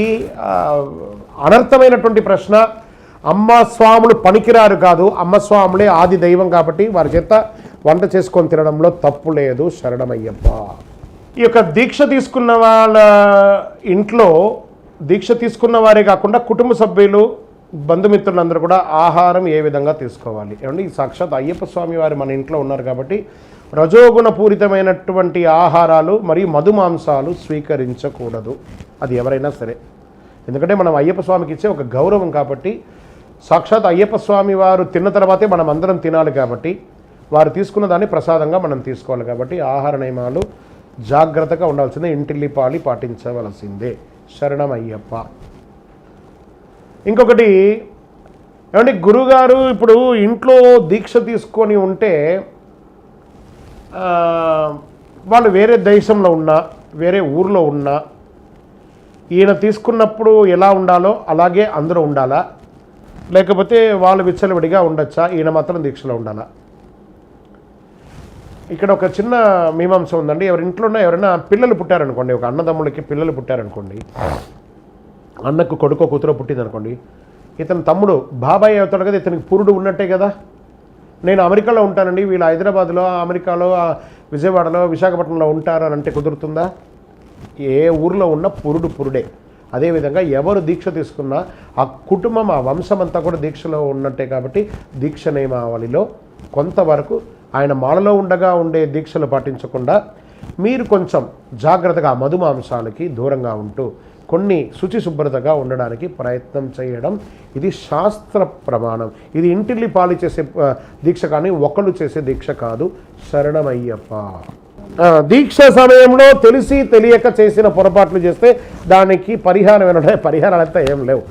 అనర్థమైనటువంటి ప్రశ్న. అమ్మ స్వాములు పనికిరారు కాదు, అమ్మ స్వాములే ఆది దైవం కాబట్టి వారి చేత వంట చేసుకొని తినడంలో తప్పు లేదు. శరణమయ్యప్ప. ఈ యొక్క దీక్ష తీసుకున్న వాళ్ళ ఇంట్లో దీక్ష తీసుకున్న వారే కాకుండా కుటుంబ సభ్యులు బంధుమిత్రులందరూ కూడా ఆహారం ఏ విధంగా తీసుకోవాలి ఏమండి సాక్షాత్ అయ్యప్ప స్వామి వారు మన ఇంట్లో ఉన్నారు కాబట్టి రజోగుణ పూరితమైనటువంటి ఆహారాలు మరియు మధుమాంసాలు స్వీకరించకూడదు, అది ఎవరైనా సరే. ఎందుకంటే మనం అయ్యప్ప స్వామికి ఇచ్చే ఒక గౌరవం కాబట్టి, సాక్షాత్ అయ్యప్ప స్వామి వారు తిన్న తర్వాతే మనం అందరం తినాలి కాబట్టి, వారు తీసుకున్న దాన్ని ప్రసాదంగా మనం తీసుకోవాలి కాబట్టి ఆహార నియమాలు జాగ్రత్తగా ఉండాల్సిందే, ఇంటిల్లిపాలి పాటించవలసిందే. శరణమయ్యప్ప. ఇంకొకటి ఏమంటే గురుగారు ఇప్పుడు ఇంట్లో దీక్ష తీసుకొని ఉంటే వాళ్ళు వేరే దేశంలో ఉన్నా వేరే ఊర్లో ఉన్నా ఈయన తీసుకున్నప్పుడు ఎలా ఉండాలో అలాగే అందరూ ఉండాలా, లేకపోతే వాళ్ళు విచ్చలవిడిగా ఉండొచ్చా, ఈయన మాత్రం దీక్షలో ఉండాలా? ఇక్కడ ఒక చిన్న మీమాంస ఉందండి. ఎవరి ఇంట్లో ఎవరైనా పిల్లలు పుట్టారనుకోండి, ఒక అన్నదమ్ములకి పిల్లలు పుట్టారనుకోండి, అన్నకు కొడుకో కూతురో పుట్టిందనుకోండి, ఇతని తమ్ముడు బాబాయ్ అవుతాడు కదా, ఇతనికి పురుడు ఉన్నట్టే కదా. నేను అమెరికాలో ఉంటానండి, వీళ్ళు హైదరాబాద్లో, అమెరికాలో, విజయవాడలో, విశాఖపట్నంలో ఉంటారు అని అంటే కుదురుతుందా? ఏ ఊర్లో ఉన్న పురుడే. అదేవిధంగా ఎవరు దీక్ష తీసుకున్నా ఆ కుటుంబం, ఆ వంశం అంతా కూడా దీక్షలో ఉన్నట్టే కాబట్టి దీక్ష నియమావళిలో కొంతవరకు ఆయన మాలలో ఉండగా ఉండే దీక్షలు పాటించకుండా మీరు కొంచెం జాగ్రత్తగా మధుమాంసాలకి దూరంగా ఉంటూ కొన్ని శుచి శుభ్రతగా ఉండడానికి ప్రయత్నం చేయడం ఇది శాస్త్ర ప్రమాణం. ఇది ఇంటిల్లి పాలి చేసే దీక్ష కానీ ఒకళ్ళు చేసే దీక్ష కాదు. శరణమయ్యప్ప. దీక్ష సమయంలో తెలిసి తెలియక చేసిన పొరపాట్లు చేస్తే దానికి పరిహారం ఏమంటే పరిహారాలంతా ఏం లేవు.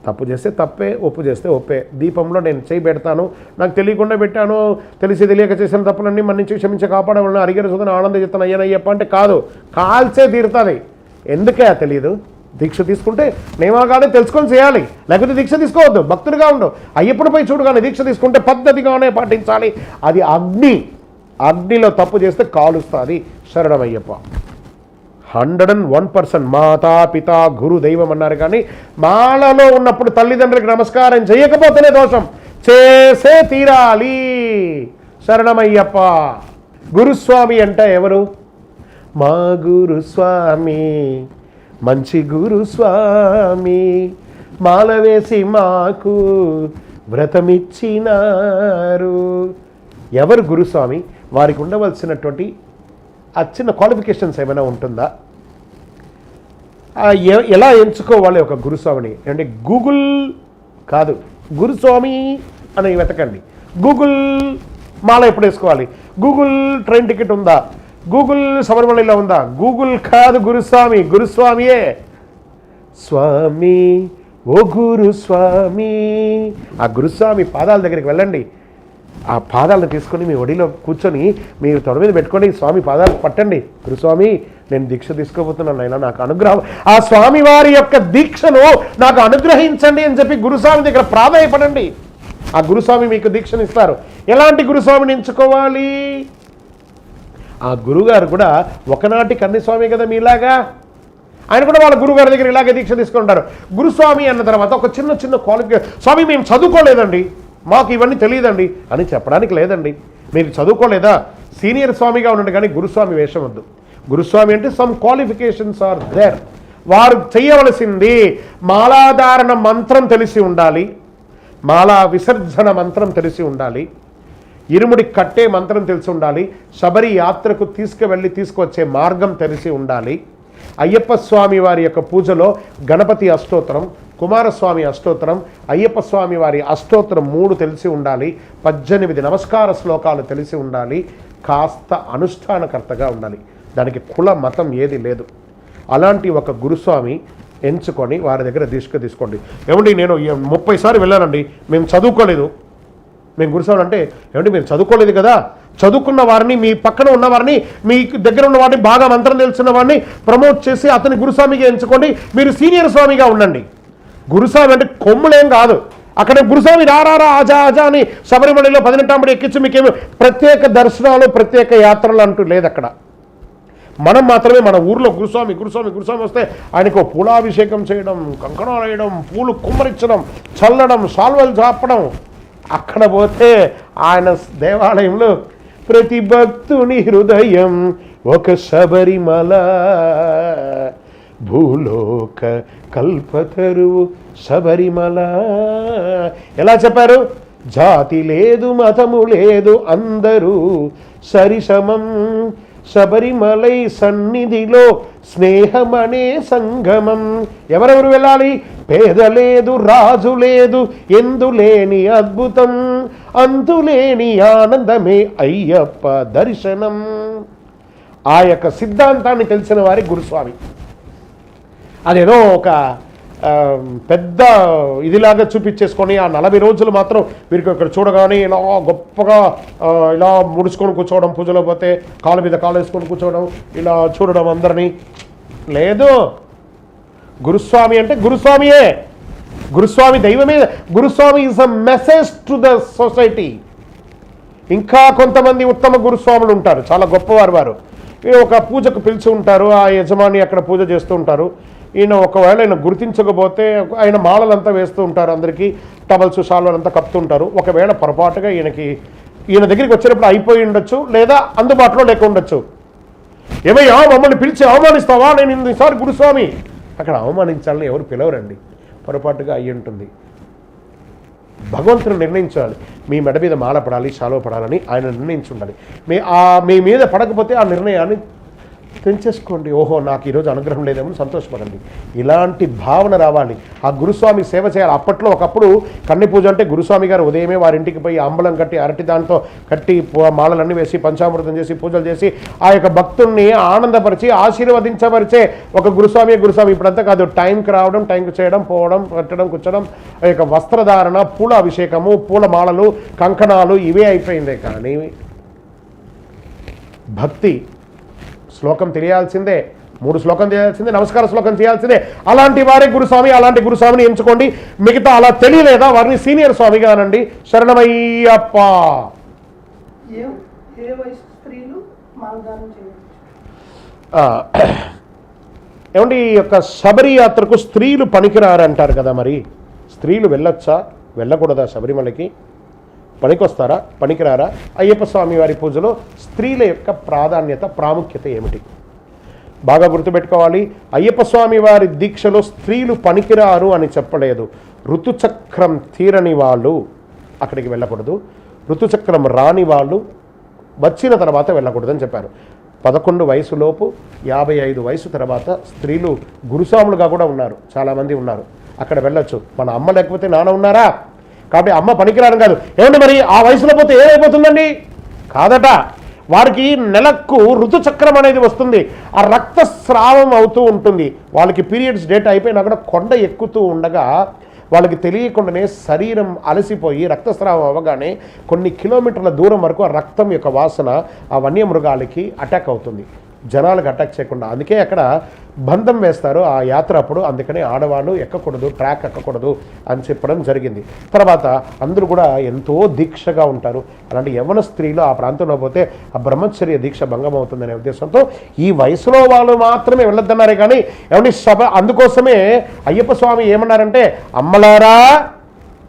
తప్పు చేస్తే తప్పే, ఒప్పు చేస్తే ఒప్పే. దీపంలో నేను చేయి పెడతాను, నాకు తెలియకుండా పెట్టాను, తెలిసి తెలియక చేసిన తప్పులన్నీ మన్నించి క్షమించి కాపాడవాళ్ళని అరిగిన సుధన ఆనంద చెప్తాను అయ్యనయ్యప్ప అంటే కాదు, కాల్చే తీరుతుంది. ఎందుకే తెలియదు? దీక్ష తీసుకుంటే నియమాగానే తెలుసుకొని చేయాలి, లేకపోతే దీక్ష తీసుకోవద్దు. భక్తుడిగా ఉండు, అయ్యప్పటిపై చూడు. కానీ దీక్ష తీసుకుంటే పద్ధతిగానే పాటించాలి. అది అగ్నిలో తప్పు చేస్తే కాలుస్తుంది. శరణమయ్యప్ప. 101% మాతా పిత గురు దైవం అన్నారు, కానీ మాలలో ఉన్నప్పుడు తల్లిదండ్రులకు నమస్కారం చేయకపోతేనే దోషం, చేసే తీరాలి. శరణమయ్యప్ప. గురుస్వామి అంటే ఎవరు? మా గురుస్వామి, మంచి గురుస్వామి, మాల వేసి మాకు వ్రతమిచ్చినారు. ఎవరు గురుస్వామి? వారికి ఉండవలసినటువంటి ఆ చిన్న క్వాలిఫికేషన్స్ ఏమైనా ఉంటుందా? ఎలా ఎంచుకోవాలి ఒక గురుస్వామిని అంటే గూగుల్ కాదు, గురుస్వామి అని వెతకండి. గూగుల్ మాల ఎప్పుడు వేసుకోవాలి, గూగుల్ ట్రైన్ టికెట్ ఉందా, గూగుల్ శబరిమలలో ఉందా, గూగుల్ కాదు గురుస్వామి, గురుస్వామియే. స్వామి ఓ గురుస్వామి. ఆ గురుస్వామి పాదాల దగ్గరికి వెళ్ళండి, ఆ పాదాలను తీసుకొని మీ ఒడిలో కూర్చొని మీరు తొడ మీద పెట్టుకొని స్వామి పాదాలు పట్టండి. గురుస్వామి నేను దీక్ష తీసుకోబోతున్నాను, అయినా నాకు అనుగ్రహం, ఆ స్వామి వారి యొక్క దీక్షను నాకు అనుగ్రహించండి అని చెప్పి గురుస్వామి దగ్గర ప్రాధాయపడండి. ఆ గురుస్వామి మీకు దీక్షను ఇస్తారు. ఎలాంటి గురుస్వామిని ఎంచుకోవాలి? ఆ గురుగారు కూడా ఒకనాటి కన్యస్వామి కదా మీలాగా, ఆయన కూడా వాళ్ళ గురుగారి దగ్గర ఇలాగే దీక్ష తీసుకుంటారు. గురుస్వామి అన్న తర్వాత ఒక చిన్న క్వాలిఫికేషన్, స్వామి మేము చదువుకోలేదండి, మాకు ఇవన్నీ తెలియదండి అని చెప్పడానికి లేదండి. మీరు చదువుకోలేదా, సీనియర్ స్వామిగా ఉండండి, కానీ గురుస్వామి వేషం వద్దు. గురుస్వామి అంటే సమ్ క్వాలిఫికేషన్స్ ఆర్ దేర్. వారు చేయవలసింది మాలాధారణ మంత్రం తెలిసి ఉండాలి, మాలా విసర్జన మంత్రం తెలిసి ఉండాలి, ఇరుముడి కట్టే మంత్రం తెలిసి ఉండాలి, శబరి యాత్రకు తీసుకువచ్చే మార్గం తెలిసి ఉండాలి, అయ్యప్ప స్వామి వారి యొక్క పూజలో గణపతి అష్టోత్తరం, కుమారస్వామి అష్టోత్తరం, అయ్యప్ప స్వామి వారి అష్టోత్తరం 3 తెలిసి ఉండాలి, 18 నమస్కార శ్లోకాలు తెలిసి ఉండాలి, కాస్త అనుష్ఠానకర్తగా ఉండాలి. దానికి కుల మతం ఏది లేదు. అలాంటి ఒక గురుస్వామి ఎంచుకొని వారి దగ్గర దీక్ష తీసుకోండి. ఏమండి నేను 30 సార్లు వెళ్ళానండి, మేము చదువుకోలేదు. మేము గురుస్వామి అంటే ఏమంటే మీరు చదువుకోలేదు కదా, చదువుకున్న వారిని, మీ పక్కన ఉన్న వారిని, మీ దగ్గర ఉన్న వారిని, బాగా మంత్రం తెలుసున్న వారిని ప్రమోట్ చేసి అతని గురుస్వామిగా ఎంచుకోండి. మీరు సీనియర్ స్వామిగా ఉండండి. గురుస్వామి అంటే కొమ్ములేం కాదు. అక్కడ గురుస్వామి రారా ఆజా ఆజా అని శబరిమలలో 18 ఎక్కించి మీకేమి ప్రత్యేక దర్శనాలు, ప్రత్యేక యాత్రలు అంటూ లేదు అక్కడ. మనం మాత్రమే మన ఊర్లో గురుస్వామి వస్తే ఆయనకు పూలాభిషేకం చేయడం, కంకణాలు వేయడం, పూలు కుమ్మరించడం, చల్లడం, సాల్వలు చాపడం. అక్కడ పోతే ఆయన దేవాలయంలో ప్రతి భక్తుని హృదయం ఒక శబరిమల, భూలోక కల్పతరువు శబరిమల. ఎలా చెప్పారు? జాతి లేదు మతము లేదు అందరూ సరిసమం, శబరిమలై సన్నిధిలో స్నేహమనే సంగమం. ఎవరెవరు వెళ్ళాలి? పేద లేదు రాజు లేదు ఎందులేని అద్భుతం, అంతులేని ఆనందమే అయ్యప్ప దర్శనం. ఆ యొక్క సిద్ధాంతాన్ని తెలిసిన వారి గురుస్వామి. అదేదో ఒక పెద్ద ఇదిలాగా చూపించేసుకొని ఆ 40 రోజులు మాత్రం వీరికి ఇక్కడ చూడగానే ఇలా గొప్పగా ఇలా ముడుచుకొని కూర్చోవడం, పూజలో పోతే కాళ్ళ మీద కాళ్ళు వేసుకొని కూర్చోవడం, ఇలా చూడడం అందరినీ లేదు. గురుస్వామి అంటే గురుస్వామియే. గురుస్వామి దైవమే. Guruswami is a message to the society. ఇంకా కొంతమంది ఉత్తమ గురుస్వాములు ఉంటారు, చాలా గొప్పవారు. వారు ఒక పూజకు పిలిచి ఉంటారు, ఆ యజమాని అక్కడ పూజ చేస్తూ ఉంటారు. ఈయన ఒకవేళ ఆయన గుర్తించకపోతే ఆయన మాలలంతా వేస్తూ ఉంటారు, అందరికీ టవల్స్ షాల్వలంతా కప్పుతుంటారు. ఒకవేళ పొరపాటుగా ఈయన దగ్గరికి వచ్చినప్పుడు అయిపోయి ఉండొచ్చు, లేదా అందుబాటులో లేక ఉండొచ్చు. ఏమయ్యా మమ్మల్ని పిలిచి అవమానిస్తావా? నేను ఈసారి గురుస్వామి. అక్కడ అవమానించాలని ఎవరు పిలవరండి, పొరపాటుగా అయ్యి ఉంటుంది. భగవంతుడు నిర్ణయించాలి, మీ మెడ మీద మాల పడాలి, శాలువ పడాలని ఆయన నిర్ణయించుండాలి. మీ మీద పడకపోతే ఆ నిర్ణయాన్ని తెంచేసుకోండి. ఓహో నాకు ఈరోజు అనుగ్రహం లేదేమో సంతోషపడండి. ఇలాంటి భావన రావాలి. ఆ గురుస్వామి సేవ చేయాలి. అప్పట్లో ఒకప్పుడు కన్ని పూజ అంటే గురుస్వామి గారు ఉదయమే వారింటికి పోయి అంబలం కట్టి అరటి దాంతో కట్టి మాలలన్నీ వేసి పంచామృతం చేసి పూజలు చేసి ఆ యొక్క భక్తుల్ని ఆనందపరిచి ఆశీర్వదించపరిచే ఒక గురుస్వామి. ఇప్పుడంతా కాదు, టైంకి రావడం, టైంకి చేయడం, పోవడం, కట్టడం, కూర్చోడం, ఆ యొక్క వస్త్రధారణ, పూల అభిషేకము, పూల మాలలు, కంకణాలు ఇవే అయిపోయిందే. కానీ భక్తి శ్లోకం తెలియాల్సిందే, 3 శ్లోకం చేయాల్సిందే, నమస్కార శ్లోకం చేయాల్సిందే. అలాంటి వారే గురుస్వామి. అలాంటి గురుస్వామిని ఎంచుకోండి. మిగతా అలా తెలియలేదా వారిని సీనియర్ స్వామిగా అనండి. శరణమయ్యప్ప. ఏమండి, ఈ యొక్క శబరి యాత్రకు స్త్రీలు పనికిరారంటారు కదా, మరి స్త్రీలు వెళ్ళొచ్చా వెళ్ళకూడదా? శబరిమలకి పనికొస్తారా పనికిరారా? అయ్యప్ప స్వామి వారి పూజలో స్త్రీల యొక్క ప్రాధాన్యత ప్రాముఖ్యత ఏమిటి? బాగా గుర్తుపెట్టుకోవాలి. అయ్యప్ప స్వామి వారి దీక్షలో స్త్రీలు పనికిరారు అని చెప్పలేదు. ఋతుచక్రం తీరని వాళ్ళు అక్కడికి వెళ్ళకూడదు, ఋతుచక్రం రాని వాళ్ళు వచ్చిన తర్వాత వెళ్ళకూడదని చెప్పారు. 11 వయసులోపు 55 వయసు తర్వాత స్త్రీలు గురుస్వాములుగా కూడా ఉన్నారు, చాలామంది ఉన్నారు. అక్కడ వెళ్ళొచ్చు. మన అమ్మ లేకపోతే నాన్న ఉన్నారా? కాబట్టి అమ్మ పనికిరాను కాదు. ఏమంటే మరి ఆ వయసులో పోతే ఏమైపోతుందండి? కాదట. వారికి నెలకు ఋతుచక్రం అనేది వస్తుంది, ఆ రక్తస్రావం అవుతూ ఉంటుంది. వాళ్ళకి పీరియడ్స్ డేట్ అయిపోయినా కూడా కొండ ఎక్కుతూ ఉండగా వాళ్ళకి తెలియకుండానే శరీరం అలసిపోయి రక్తస్రావం అవ్వగానే కొన్ని కిలోమీటర్ల దూరం వరకు ఆ రక్తం యొక్క వాసన ఆ వన్యమృగాలకి అటాక్ అవుతుంది, జనాలకు అటాక్ చేయకుండా. అందుకే అక్కడ బంధం వేస్తారు ఆ యాత్ర అప్పుడు. అందుకనే ఆడవాళ్ళు ఎక్కకూడదు, ట్రాక్ ఎక్కకూడదు అని చెప్పడం జరిగింది. తర్వాత అందరూ కూడా ఎంతో దీక్షగా ఉంటారు. అలాంటి యవ్వన స్త్రీలు ఆ ప్రాంతంలో పోతే ఆ బ్రహ్మచర్య దీక్ష భంగం అవుతుందనే ఉద్దేశంతో ఈ వయసులో వాళ్ళు మాత్రమే వెళ్ళొద్దన్నారే. కానీ ఏమంటే అందుకోసమే అయ్యప్ప స్వామి ఏమన్నారంటే, అమ్మలారా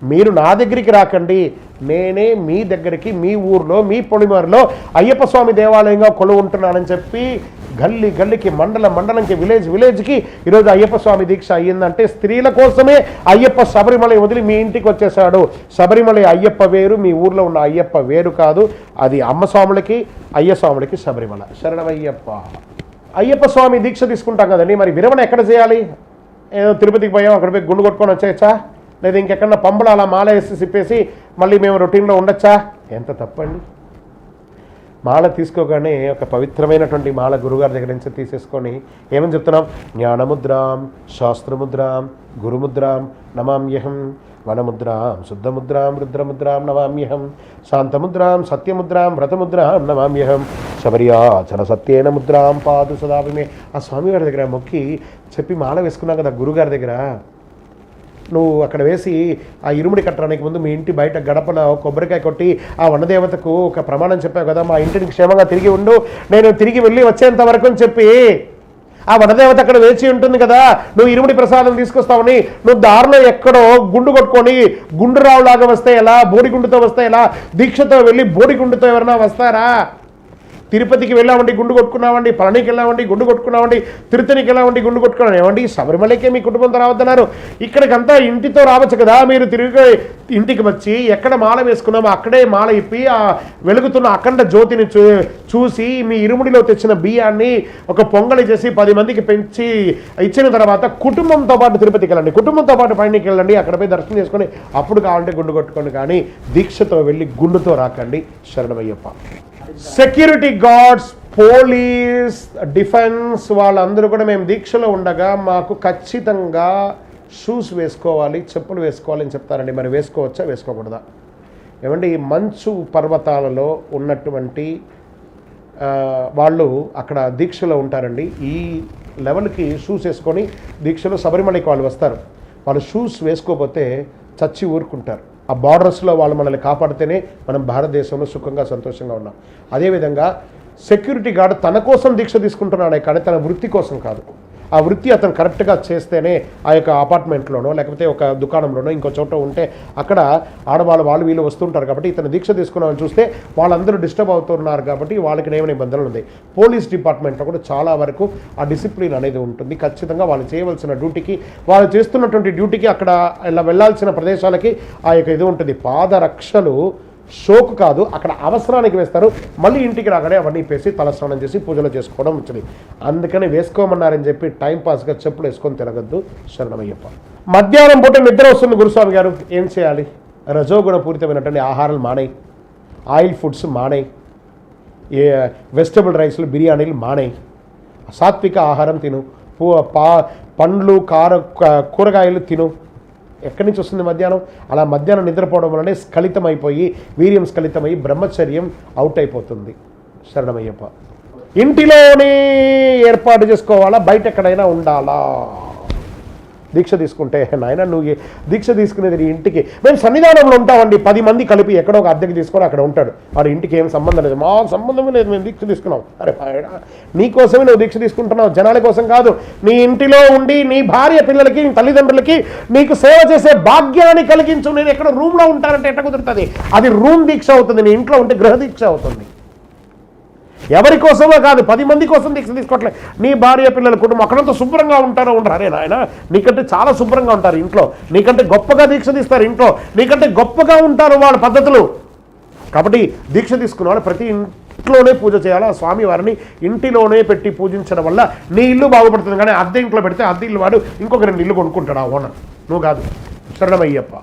మీరు నా దగ్గరికి రాకండి, నేనే మీ దగ్గరికి మీ ఊర్లో మీ పొలిమేరలో అయ్యప్ప స్వామి దేవాలయంగా కొలువు ఉంటున్నానని చెప్పి గల్లీ గల్లీకి, మండలంకి, విలేజ్కి ఈరోజు అయ్యప్ప స్వామి దీక్ష అయ్యిందంటే స్త్రీల కోసమే అయ్యప్ప శబరిమల వదిలి మీ ఇంటికి వచ్చేసాడు. శబరిమల అయ్యప్ప వేరు, మీ ఊర్లో ఉన్న అయ్యప్ప వేరు కాదు. అది అమ్మ స్వాములకి, అయ్య స్వాములకి శబరిమల. శరణమయ్యప్ప. అయ్యప్ప స్వామి దీక్ష తీసుకుంటాం కదండి, మరి విరమణ ఎక్కడ చేయాలి? ఏదో తిరుపతికి పోయాం, అక్కడ పోయి గుండు కొట్టుకొని వచ్చేయచ్చా? లేదా ఇంకెక్కడన్నా పంబలు అలా మాల వేసి సిప్పేసి మళ్ళీ మేము రొటీన్లో ఉండొచ్చా? ఎంత తప్పండి. మాల తీసుకోగానే ఒక పవిత్రమైనటువంటి మాల గురుగారి దగ్గర నుంచి తీసేసుకొని ఏమని చెప్తున్నాం? జ్ఞానముద్రాం, శాస్త్రముద్రాం, గురుముద్రాం నమామ్యహం, వనముద్రాం, శుద్ధముద్రాం, రుద్రముద్రాం నమామ్యహం, శాంతముద్రాం, సత్యముద్రాం, వ్రతముద్రాం నమామ్యహం, శబర్యాచల సత్యేన ముద్రాం పాదు సదాభిమే. ఆ స్వామివారి దగ్గర మొక్కి చెప్పి మాల వేసుకున్నాం కదా గురుగారి దగ్గర. నువ్వు అక్కడ వేసి ఆ ఇరుముడి కట్టడానికి ముందు మీ ఇంటి బయట గడపలో కొబ్బరికాయ కొట్టి ఆ వనదేవతకు ఒక ప్రమాణం చెప్పావు కదా, మా ఇంటిని క్షేమంగా తిరిగి ఉండు, నేను తిరిగి వెళ్ళి వచ్చేంత వరకు అని చెప్పి ఆ వనదేవత అక్కడ వేచి ఉంటుంది కదా. నువ్వు ఇరుముడి ప్రసాదం తీసుకొస్తావని నువ్వు దారిలో ఎక్కడో గుండు కొట్టుకొని గుండురావులాగా వస్తే ఎలా? బోడిగుండుతో వస్తే ఎలా? దీక్షతో వెళ్ళి బోడిగుండుతో ఎవరైనా వస్తారా? తిరుపతికి వెళ్ళామండి గుండు కొట్టుకున్నామండి, పళనికి వెళ్ళామండి గుండు కొట్టుకున్నామండి, తిరుతనికి వెళ్ళామండి గుండు కొట్టుకున్నాం. ఏమండి శబరిమలకే మీ కుటుంబంతో రావద్దన్నారు, ఇక్కడికంతా ఇంటితో రావచ్చు కదా. మీరు తిరిగి ఇంటికి వచ్చి ఎక్కడ మాల వేసుకున్నామో అక్కడే మాల ఇప్పి ఆ వెలుగుతున్న అఖండ జ్యోతిని చూసి మీ ఇరుముడిలో తెచ్చిన బియ్యాన్ని ఒక పొంగలి చేసి 10 మందికి పెంచి ఇచ్చిన తర్వాత కుటుంబంతో పాటు తిరుపతికి వెళ్ళండి, కుటుంబంతో పాటు పైనకి వెళ్ళండి, అక్కడ పోయి దర్శనం చేసుకొని అప్పుడు కావాలంటే గుండు కొట్టుకోండి, కానీ దీక్షతో వెళ్ళి గుండుతో రాకండి. శరణమయ్యప్ప. సెక్యూరిటీ గార్డ్స్, పోలీస్, డిఫెన్స్ వాళ్ళందరూ కూడా మేము దీక్షలో ఉండగా మాకు ఖచ్చితంగా షూస్ వేసుకోవాలి, చెప్పులు వేసుకోవాలి అని చెప్తారండి. మరి వేసుకోవచ్చా వేసుకోకూడదా? ఏమండి మంచు పర్వతాలలో ఉన్నటువంటి వాళ్ళు అక్కడ దీక్షలో ఉంటారండి. ఈ లెవెల్కి షూస్ వేసుకొని దీక్షలో శబరిమలకి వాళ్ళు వస్తారు. వాళ్ళు షూస్ వేసుకోకపోతే చచ్చి ఊరుకుంటారు. ఆ బార్డర్స్లో వాళ్ళు మనల్ని కాపాడితేనే మనం భారతదేశంలో సుఖంగా సంతోషంగా ఉన్నాం. అదేవిధంగా సెక్యూరిటీ గార్డ్ తన కోసం దీక్ష తీసుకుంటున్నాడే కానీ తన వృత్తి కోసం కాదు. ఆ వృత్తి అతను కరెక్ట్గా చేస్తేనే ఆ యొక్క అపార్ట్మెంట్లోనో లేకపోతే ఒక దుకాణంలోనో ఇంకో చోట ఉంటే అక్కడ ఆడవాళ్ళు వీళ్ళు వస్తుంటారు కాబట్టి ఇతను దీక్ష తీసుకున్నామని చూస్తే వాళ్ళందరూ డిస్టర్బ్ అవుతున్నారు కాబట్టి వాళ్ళకి ఏమైనా ఇబ్బందులు ఉంది. పోలీస్ డిపార్ట్మెంట్లో కూడా చాలా వరకు ఆ డిసిప్లిన్ అనేది ఉంటుంది. ఖచ్చితంగా వాళ్ళు చేయవలసిన డ్యూటీకి, వాళ్ళు చేస్తున్నటువంటి డ్యూటీకి అక్కడ ఇలా వెళ్ళాల్సిన ప్రదేశాలకి ఆ యొక్క ఇది ఉంటుంది. పాదరక్షలు షోకు కాదు, అక్కడ అవసరానికి వేస్తారు. మళ్ళీ ఇంటికి రాగానే అవన్నీ వేసి తలస్నానం చేసి పూజలు చేసుకోవడం వచ్చింది. అందుకని వేసుకోమన్నారని చెప్పి టైంపాస్గా చెప్పులు వేసుకొని తిరగద్దు. శరణమయ్యప్ప. మధ్యాహ్నం పూట నిద్ర వస్తుంది గురుస్వామి గారు, ఏం చేయాలి? రజోగుణ పూరితమైనటువంటి ఆహారాలు మానేయి, ఆయిల్ ఫుడ్స్ మానేయి, వెజిటబుల్ రైస్లు బిర్యానీలు మానేయి, సాత్విక ఆహారం తిను, పండ్లు కూరగాయలు తిను. ఎక్కడి నుంచి వస్తుంది మధ్యాహ్నం? అలా మధ్యాహ్నం నిద్రపోవడం వల్లనే స్ఖలితమైపోయి వీర్యం స్ఖలితమై బ్రహ్మచర్యం అవుట్ అయిపోతుంది. శరణమయ్యప్ప. ఇంటిలోనే ఏర్పాటు చేసుకోవాలా, బయట ఎక్కడైనా ఉండాలా? దీక్ష తీసుకుంటే నాయన నువ్వు దీక్ష తీసుకునేది నీ ఇంటికి. మేము సన్నిధానంలో ఉంటామండి, 10 మంది కలిపి ఎక్కడో ఒక అద్దెకి తీసుకొని అక్కడ ఉంటాడు. వాడి ఇంటికి ఏం సంబంధం లేదు, మా సంబంధమే లేదు, మేము దీక్ష తీసుకున్నాం. అరే నీకోసమే నువ్వు దీక్ష తీసుకుంటున్నావు, జనాల కోసం కాదు. నీ ఇంటిలో ఉండి నీ భార్య పిల్లలకి తల్లిదండ్రులకి నీకు సేవ చేసే భాగ్యాన్ని కలిగించు. నేను ఎక్కడ రూమ్లో ఉంటానంటే ఎట్ట కుదురుతుంది? అది రూమ్ దీక్ష అవుతుంది, నీ ఇంట్లో ఉంటే గృహ దీక్ష అవుతుంది. ఎవరి కోసమో కాదు, 10 మంది కోసం దీక్ష తీసుకోవట్లేదు. నీ భార్య పిల్లల కుటుంబం అక్కడంతా శుభ్రంగా ఉంటారో ఉండరు. అరే నాయన నీకంటే చాలా శుభ్రంగా ఉంటారు ఇంట్లో, నీకంటే గొప్పగా దీక్ష తీస్తారు ఇంట్లో, నీకంటే గొప్పగా ఉంటారు వాళ్ళ పద్ధతులు. కాబట్టి దీక్ష తీసుకున్న వాళ్ళు ప్రతి ఇంట్లోనే పూజ చేయాలి. ఆ స్వామివారిని ఇంటిలోనే పెట్టి పూజించడం వల్ల నీ ఇల్లు బాగుపడుతుంది. కానీ అద్దె ఇంట్లో పెడితే అద్దె ఇల్లు వాడు ఇంకొక 2 ఇల్లు కొనుక్కుంటాడు ఆ ఓనర్, నువ్వు కాదు. శరణమయ్యప్ప.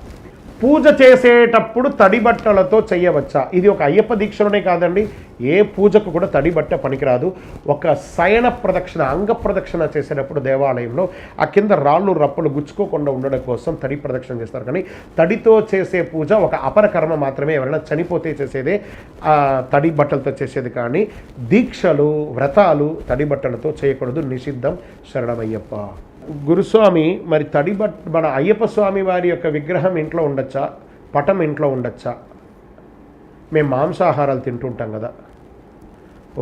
పూజ చేసేటప్పుడు తడి బట్టలతో చేయవచ్చా? ఇది ఒక అయ్యప్ప దీక్షలోనే కాదండి, ఏ పూజకు కూడా తడి బట్ట పనికిరాదు. ఒక శయన ప్రదక్షిణ, అంగ ప్రదక్షిణ చేసేటప్పుడు దేవాలయంలో ఆ కింద రాళ్ళు రప్పలు గుచ్చుకోకుండా ఉండడం కోసం తడి ప్రదక్షిణ చేస్తారు. కానీ తడితో చేసే పూజ ఒక అపరకర్మ మాత్రమే. ఎవరైనా చనిపోతే చేసేదే తడి బట్టలతో చేసేది. కానీ దీక్షలు, వ్రతాలు తడి బట్టలతో చేయకూడదు, నిషిద్ధం. శరణమయ్యప్ప. గురుస్వామి, మరి మన అయ్యప్ప స్వామి వారి యొక్క విగ్రహం ఇంట్లో ఉండొచ్చా, పటం ఇంట్లో ఉండొచ్చా? మేము మాంసాహారాలు తింటుంటాం కదా.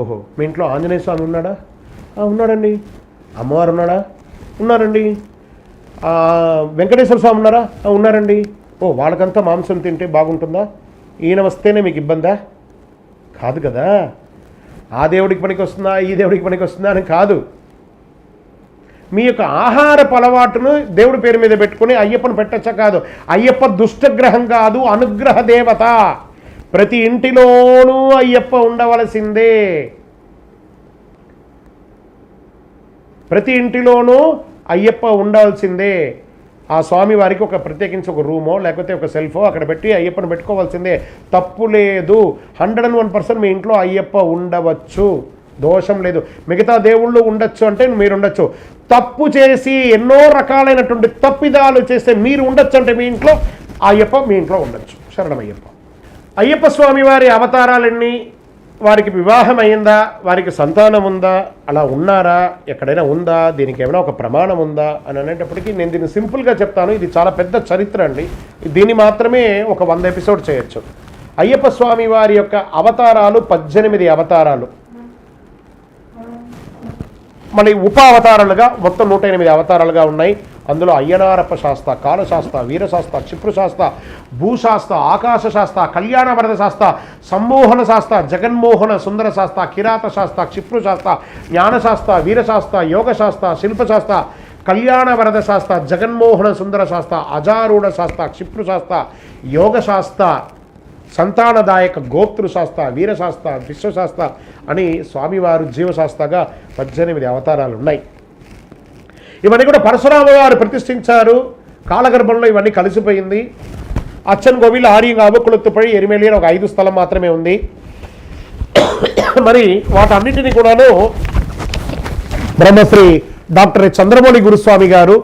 ఓహో, మీ ఇంట్లో ఆంజనేయ స్వామి ఉన్నాడా? ఉన్నాడండి. అమ్మవారు ఉన్నాడా? ఉన్నారండి. వెంకటేశ్వర స్వామి ఉన్నారా? ఉన్నారండి. ఓ, వాళ్ళకంతా మాంసం తింటే బాగుంటుందా? ఈయన వస్తేనే మీకు ఇబ్బందా? కాదు కదా. ఆ దేవుడికి పనికి వస్తుందా, ఈ దేవుడికి పనికి వస్తుందా అని కాదు. మీ యొక్క ఆహారపు అలవాటును దేవుడి పేరు మీద పెట్టుకుని అయ్యప్పను పెట్టచ్చా? కాదు. అయ్యప్ప దుష్టగ్రహం కాదు, అనుగ్రహ దేవత. ప్రతి ఇంటిలోనూ అయ్యప్ప ఉండవలసిందే. ప్రతి ఇంటిలోనూ అయ్యప్ప ఉండాల్సిందే. ఆ స్వామి వారికి ఒక ప్రత్యేకించి ఒక రూమో లేకపోతే ఒక సెల్ఫో అక్కడ పెట్టి అయ్యప్పను పెట్టుకోవాల్సిందే. తప్పు లేదు. 101% మీ ఇంట్లో అయ్యప్ప ఉండవచ్చు, దోషం లేదు. మిగతా దేవుళ్ళు ఉండొచ్చు అంటే మీరు ఉండొచ్చు. తప్పు చేసి ఎన్నో రకాలైనటువంటి తప్పిదాలు చేస్తే మీరు ఉండొచ్చు అంటే మీ ఇంట్లో అయ్యప్ప మీ ఇంట్లో ఉండొచ్చు. శరణమయ్యప్ప. అయ్యప్ప స్వామి వారి అవతారాలన్నీ, వారికి వివాహం అయిందా, వారికి సంతానం ఉందా, అలా ఉన్నారా, ఎక్కడైనా ఉందా, దీనికి ఏమైనా ఒక ప్రమాణం ఉందా అని అనేటప్పటికీ నేను దీన్ని సింపుల్గా చెప్తాను. ఇది చాలా పెద్ద చరిత్ర అండి. దీన్ని మాత్రమే ఒక 100 ఎపిసోడ్ చేయొచ్చు. అయ్యప్ప స్వామి వారి యొక్క అవతారాలు 18 అవతారాలు, మళ్ళీ ఉప అవతారాలుగా మొత్తం 108 అవతారాలుగా ఉన్నాయి. అందులో అయ్యనారప్ప శాస్త్ర, కాలశాస్త్ర, వీరశాస్త్ర, క్షిప్రశాస్త్ర, భూశాస్త్ర, ఆకాశ శాస్త్ర, కళ్యాణ వరద శాస్త్ర, సమ్మోహన శాస్త్ర, జగన్మోహన సుందర శాస్త్ర, కిరాత శాస్త్ర, క్షిప్రశాస్త్ర, జ్ఞానశాస్త్ర, వీరశాస్త్ర, యోగశాస్త్ర, శిల్పశాస్త్ర, కళ్యాణ వరద శాస్త్ర, జగన్మోహన సుందర శాస్త్ర, అజారూఢ శాస్త్ర, క్షిప్రశాస్త్ర, యోగశాస్త్ర, సంతానదాయక గోప్తృశాస్త్ర, వీరశాస్త్ర, విశ్వశాస్త్ర అని స్వామివారు జీవశాస్త్రగా 18 అవతారాలు ఉన్నాయి. ఇవన్నీ కూడా పరశురామ వారు ప్రతిష్ఠించారు. కాలగర్భంలో ఇవన్నీ కలిసిపోయింది. అచ్చన్ కోవిల్, ఆర్యంగావు, కుళత్తుపడి, ఎరిమెలి అని ఒక 5 స్థలం మాత్రమే ఉంది. మరి వాటన్నింటినీ కూడాను బ్రహ్మశ్రీ డాక్టర్ చంద్రమౌళి గురుస్వామి గారు